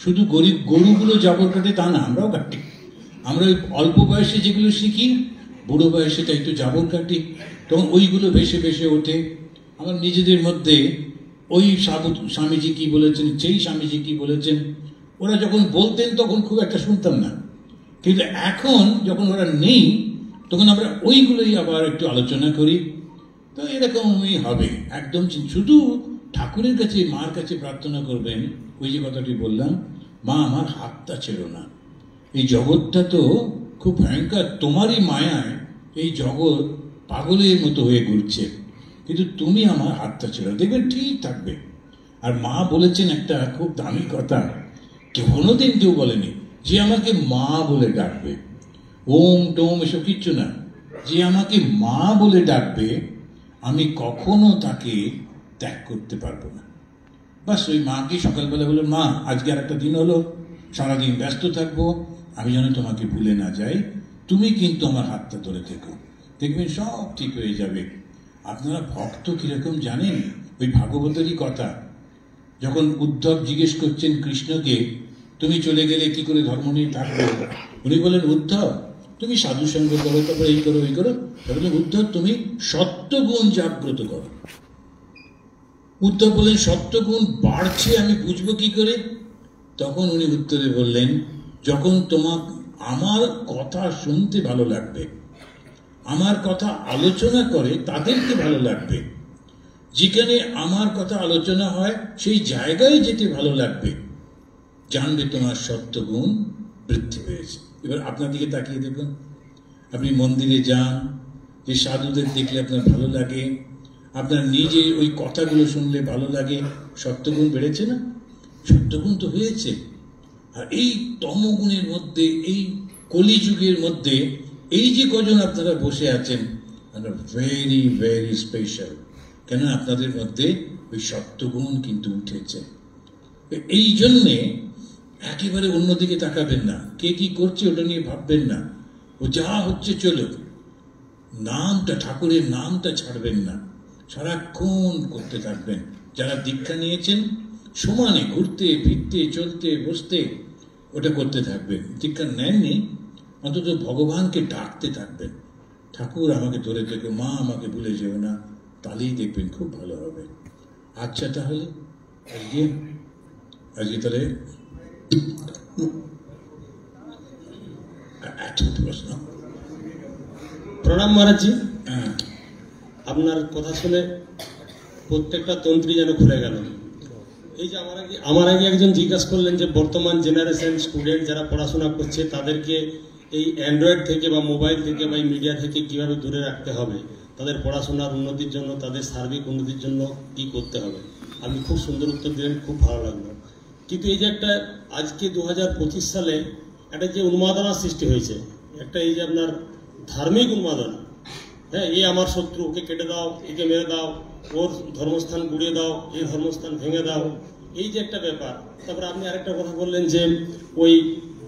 শুধু গরিব গরুগুলো জাবর কাটে তা না, আমরাও কাটি। আমরা ওই অল্প বয়সে যেগুলো শিখি, বুড়ো বয়সে তাই একটু জাবর কাটি, তখন ওইগুলো ভেসে ভেসে ওঠে। আমার নিজেদের মধ্যে ওই স্বামীজি কি বলেছেন, সেই স্বামীজি কি বলেছেন, ওরা যখন বলতেন তখন খুব একটা শুনতাম না, কিন্তু এখন যখন ওরা নেই, তখন আমরা ওইগুলোই আবার একটু আলোচনা করি। তো এরকমই হবে একদম। শুধু ঠাকুরের কাছে, মার কাছে প্রার্থনা করবেন, ওই যে কথাটি বললাম, মা আমার হাতটা ছেড়ো না, এই জগৎটা তো খুব ভয়ঙ্কর, তোমারই মায়ায় এই জগৎ পাগলের মতো হয়ে ঘুরছে, কিন্তু তুমি আমার হাতটা ছেড়ো, দেখবেন ঠিক থাকবে। আর মা বলেছেন একটা খুব দামি কথা, কোনোদিন কেউ বলেনি যে আমাকে মা বলে ডাকবে, ওম টোম এসব কিচ্ছু না, যে আমাকে মা বলে ডাকবে আমি কখনো তাকে ত্যাগ করতে পারবো না। বাস ওই মাকে সকালবেলা বলে, মা আজকে আর একটা দিন হলো, সারাদিন ব্যস্ত থাকবো, আমি যেন তোমাকে ভুলে না যাই, তুমি কিন্তু আমার হাতটা ধরে থেকো, দেখবেন সব ঠিক হয়ে যাবে। আপনারা ভক্ত কিরকম জানেন? ওই ভাগবতেরই কথা, যখন উদ্ধব জিজ্ঞেস করছেন কৃষ্ণকে, তুমি চলে গেলে কি করে ধর্ম নিয়ে থাকবে, উনি বলেন, উদ্ধব তুমি সাধু সঙ্গ করো, তারপরে এই করো ওই করো, তারপরে উদ্ধব তুমি সত্যগুণ জাগ্রত করো। উদ্ধব বললেন, সত্যগুণ বাড়ছে আমি বুঝবো কি করে? তখন উনি উত্তরে বললেন, যখন তোমার আমার কথা শুনতে ভালো লাগবে, আমার কথা আলোচনা করে তাদেরকে ভালো লাগবে, যেখানে আমার কথা আলোচনা হয় সেই জায়গায় যেতে ভালো লাগবে, জানবে তোমার সত্যগুণ বৃদ্ধি পেয়েছে। এবার আপনার দিকে তাকিয়ে দেখুন, আপনি মন্দিরে যান, যে সাধুদের দেখলে আপনার ভালো লাগে, আপনার নিজে ওই কথাগুলো শুনলে ভালো লাগে, সত্যগুণ বেড়েছে না? সত্যগুণ তো হয়েছে। আর এই তমগুণের মধ্যে, এই কলিযুগের মধ্যে এই যে কজন আপনারা বসে আছেন, ভেরি ভেরি স্পেশাল, কেন আপনাদের মধ্যে ওই সত্যগুণ কিন্তু উঠেছে। এই জন্যে একেবারে অন্যদিকে তাকাবেন না, কে কি করছে ওটা নিয়ে ভাববেন না, ও যা হচ্ছে চলো, নামটা, ঠাকুরের নামটা ছাড়বেন না, সারাক্ষণ করতে থাকবেন। যারা দীক্ষা নিয়েছেন সমানে ঘুরতে ফিরতে চলতে বসতে ওটা করতে থাকবেন। দীক্ষা নেননি, অন্তত ভগবানকে ডাকতে থাকবেন, ঠাকুর আমাকে ধরে থেকো, মা আমাকে ভুলে যেও না, তাহলেই দেখবেন খুব ভালো হবে। আচ্ছা তাহলে আজকে তাহলে প্রশ্ন। প্রণাম মহারাজজি, আপনার কথা শুনে প্রত্যেকটা তন্ত্রী যেন খুলে গেল। এই যে আমার আগে একজন জিজ্ঞাসা করলেন যে বর্তমান জেনারেশন স্টুডেন্ট যারা পড়াশোনা করছে তাদেরকে এই অ্যান্ড্রয়েড থেকে বা মোবাইল থেকে বা এই মিডিয়া থেকে কিভাবে দূরে রাখতে হবে, তাদের পড়াশোনার উন্নতির জন্য, তাদের সার্বিক উন্নতির জন্য কি করতে হবে। আপনি খুব সুন্দর উত্তর দিলেন, খুব ভালো লাগলো। কিন্তু এই যে একটা আজকে 2025 সালে একটা যে উন্মাদনার সৃষ্টি হয়েছে, একটা এই যে আপনার ধার্মিক উন্মাদনা, হ্যাঁ, এই আমার শত্রু, ওকে কেটে দাও, একে মেরে দাও, ওর ধর্মস্থান গুড়িয়ে দাও, এই ধর্মস্থান ভেঙে দাও, এই যে একটা ব্যাপার। তারপরে আপনি আরেকটা কথা বললেন যে ওই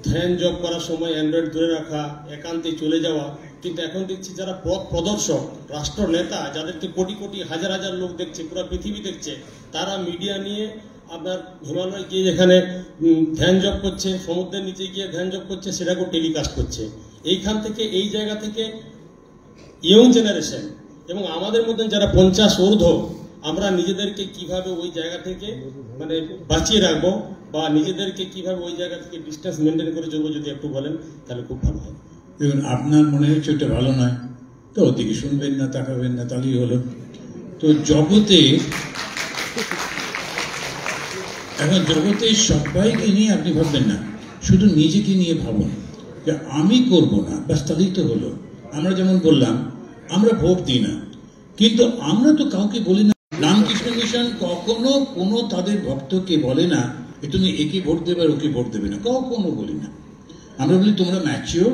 ধ্যান জপ করার সময় অ্যান্ড্রয়েড দূরে রাখা, একান্তে চলে যাওয়া। কিন্তু এখন দেখছি যারা পথ প্রদর্শক, রাষ্ট্র নেতা, যাদেরকে কোটি কোটি হাজার হাজার লোক দেখছে, পুরো পৃথিবী দেখছে, তারা মিডিয়া নিয়ে আপনার হিমালয় গিয়ে যেখানে ধ্যান জপ করছে, সমুদ্রের নিচে গিয়ে ধ্যান জপ করছে, সেটাকেও টেলিকাস্ট করছে। এইখান থেকে, এই জায়গা থেকে ইয়ং জেনারেশন এবং আমাদের মধ্যে যারা 50 ঊর্ধ্ব, আমরা নিজেদেরকে কিভাবে ওই জায়গা থেকে মানে বাঁচিয়ে রাখবো বা নিজেদেরকে কিভাবে ওই জায়গা থেকে ডিস্টেন্স মেনটেন করে চলবো, যদি একটু বলেন তাহলে খুব ভালো হয়। দেখুন, আপনার মনে হচ্ছে ওটা ভালো নয়, তো ওদিকে শুনবেন না, তাকাবেন না, তাহলেই হলো। তো জগতে এখন সবাইকে নিয়ে আপনি ভাববেন না, শুধু নিজেকে নিয়ে ভাবুন যে আমি করব না, ব্যাস তাহলেই তো হলো। আমরা যেমন বললাম, আমরা ভোট দিই না, কিন্তু আমরা তো কাউকে বলি না। রামকৃষ্ণ মিশন কখনো কোনো তাদের ভক্তকে বলে না তুমি একে ভোট দেবে আর ওকে ভোট দেবে না, কখনো বলি না। আমরা বলি তোমরা ম্যাচিওর,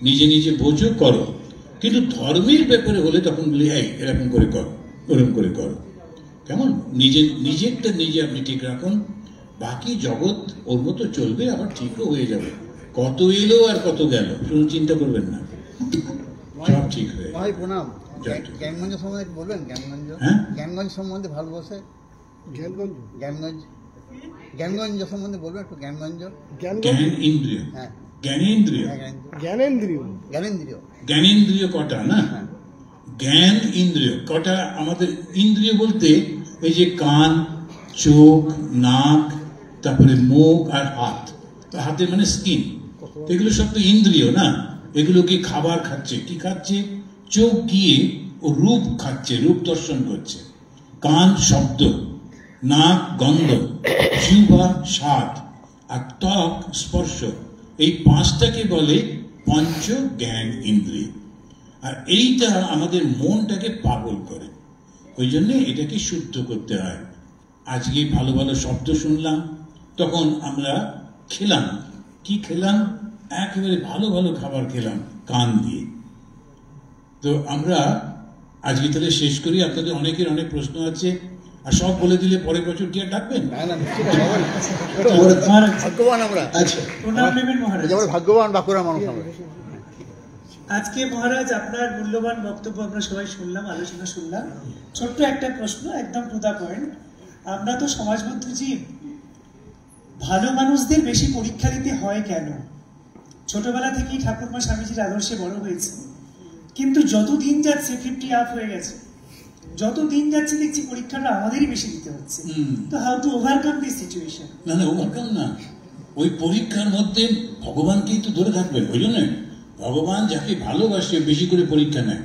নিজে নিজে বোঝো, করো। কিন্তু ধর্মের ব্যাপারে হলে তখন বলি এই এরকম করে করো, ওরকম করে করো। কেমন নিজেরটা নিজে আপনি ঠিক রাখুন, বাকি জগৎ ওর মতো চলবে, আবার ঠিকও হয়ে যাবে। কত এলো আর কত গেল শুধু চিন্তা করবেন না, সব ঠিক হয়ে ভাই প্রণাম। জ্ঞানগঞ্জ সম্বন্ধে বলবেন? জ্ঞানগঞ্জ, হ্যাঁ, জ্ঞানগঞ্জ সম্বন্ধে ভালোবাসে। জ্ঞানগঞ্জ সম্বন্ধে বলবেন একটু। জ্ঞান ইন্দ্রিয়, হ্যাঁ, জ্ঞানেন্দ্রিয় কটা না? জ্ঞান ইন্দ্রিয় কটা? আমাদের ইন্দ্রিয় বলতে এই যে কান, চোখ, নাক, তারপরে মুখ আর হাত। তো হাতে মানে স্কিন, এগুলো সব তো ইন্দ্রিয় না? এগুলো কি খাবার খাচ্ছে? কি খাচ্ছে? চোখ গিয়ে ও রূপ খাচ্ছে, রূপ দর্শন করছে। কান শব্দ, নাক গন্ধ, জিহ্বা স্বাদ, আর ত্বক স্পর্শ। এই পাঁচটাকে বলে পঞ্চ জ্ঞান ইন্দ্রিয়। আর এইটা আমাদের মনটাকে পাগল করে, ওই জন্য এটাকে শুদ্ধ করতে হয়। আজকে ভালো ভালো শব্দ শুনলাম, তখন আমরা খেলাম। কি খেলাম? একেবারে ভালো ভালো খাবার খেলাম কান দিয়ে। তো আমরা আজকে তাহলে শেষ করি। আপনাদের অনেকের অনেক প্রশ্ন আছে, আর সব বলে দিলে পরের বছর কি আর ডাকবেন? ভাগ্যবান আমরা, ভাগ্যবান বাঁকুড়ার মানুষ আমরা। আজকে মহারাজ আপনার মূল্যবান বক্তব্য আমরা সবাই শুনলাম, আলোচনা শুনলাম। ছোট্ট একটা প্রশ্ন, একদম টু দা পয়েন্ট। আমরা তো সমাজবদ্ধ জীব, ভালো মানুষদের বেশি পরীক্ষা দিতে হয় কেন? ছোটবেলা থেকেই ঠাকুরমা স্বামীজির আদর্শে বড় হয়েছে, কিন্তু যত দিন যাচ্ছে 50 আপ হয়ে গেছে, যত দিন যাচ্ছে দেখছি পরীক্ষাটা আমাদেরই বেশি দিতে হচ্ছে। তো how to overcome this situation? না না, ওভারকাম না, ওই পরীক্ষার মধ্যে ভগবানকেই তো ধরে থাকবেন। ওই জন্য ভগবান যাকে ভালোবাসে বেশি করে পরীক্ষা নেয়।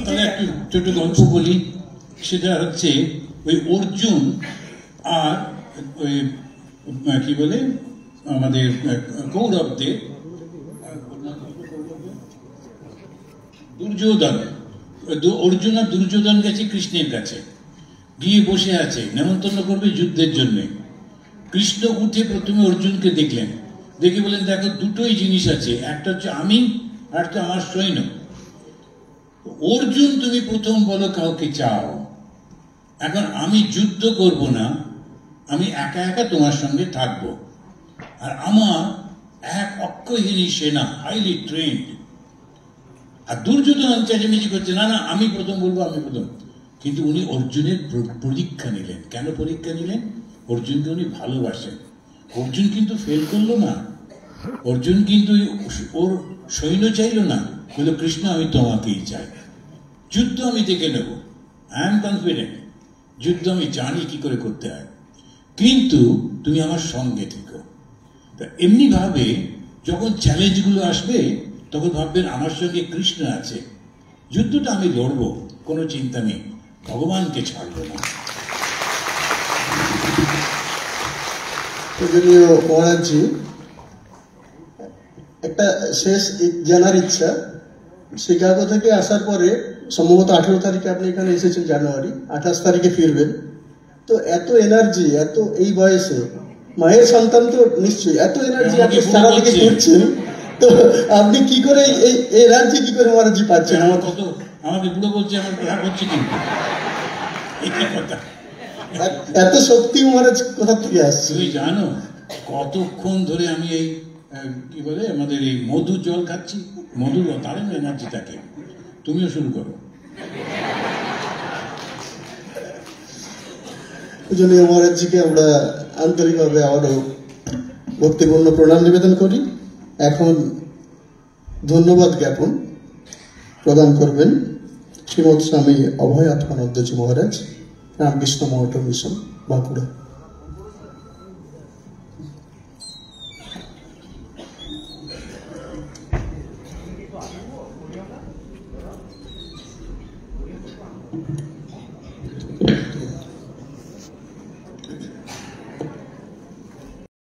তাহলে একটু ছোট গল্প বলি, সেটা হচ্ছে ওই অর্জুন আর ওই কি বলে আমাদের কৌরবদের দুর্যোধন। অর্জুন আর দুর্যোধন গেছে কৃষ্ণের কাছে, গিয়ে বসে আছে, নেমন্তন্ন করবে যুদ্ধের জন্য। কৃষ্ণ উঠে প্রথমে অর্জুনকে দেখলেন, দেখে বলেন দেখো দুটোই জিনিস আছে, একটা হচ্ছে আমি আর একটা আমার সৈন্য। অর্জুন তুমি প্রথম বলো কাউকে চাও, এখন আমি যুদ্ধ করব না, আমি একা একা তোমার সঙ্গে থাকবো, আর আমার এক অক্ষহীনী সেনা, হাইলি ট্রেন্ড। আর দুর্যোধন চেঁচামেচি করছে, না না আমি প্রথম বলবো, আমি প্রথম। কিন্তু উনি অর্জুনের পরীক্ষা নিলেন। কেন পরীক্ষা নিলেন? অর্জুনকে উনি ভালোবাসেন। অর্জুন কিন্তু ফেল করলো না, অর্জুন কিন্তু ওর সৈন্য চাইল না, বললো কৃষ্ণ আমি তোমাকেই চাই, যুদ্ধ আমি দেখে নেব, আই এম কনফিডেন্ট, যুদ্ধ আমি জানি কি করে করতে হয়, কিন্তু তুমি আমার সঙ্গে থেকো। তা এমনি ভাবে যখন চ্যালেঞ্জগুলো আসবে তখন ভাববেন আমার সঙ্গে কৃষ্ণ আছে, যুদ্ধটা আমি লড়বো, কোনো চিন্তা নেই, ভগবানকে ছাড়বো না। পূজনীয় মহারাজজি, একটা শেষ জানার ইচ্ছা, শিকাগো থেকে আসার পরে সম্ভবত 18 তারিখে আপনি এখানে এসেছেন, জানুয়ারি 28 তারিখে ফিরবেন। তো এত এনার্জি, এত এই বয়সে মায়ের সন্তান তো নিশ্চয়ই এত এনার্জি আপনি সারা দিকে করছেন, তো আপনি কি করে এই এনার্জি কি করে মহারাজজি পাচ্ছেন? আমার কত আমাকে বুড়ো বলছে, আমার রাগ হচ্ছে কিন্তু কথা, এত শক্তি মহারাজ কোথা থেকে আসছে? তুমি জানো কতক্ষণ ধরে আমি এই কি বলে আমাদের এই মধুর জল খাচ্ছি, মধুর দারুণ এনার্জি থাকে। তুমিও শুরু করো। পূজনীয় মহারাজজিকে আমরা আন্তরিকভাবে আবারও ভক্তিপূর্ণ প্রণাম নিবেদন করি। এখন ধন্যবাদ জ্ঞাপন প্রদান করবেন শ্রীমৎ স্বামী অভয় আত্মানন্দজি মহারাজ, রামকৃষ্ণ মঠ মিশন, বাঁকুড়া।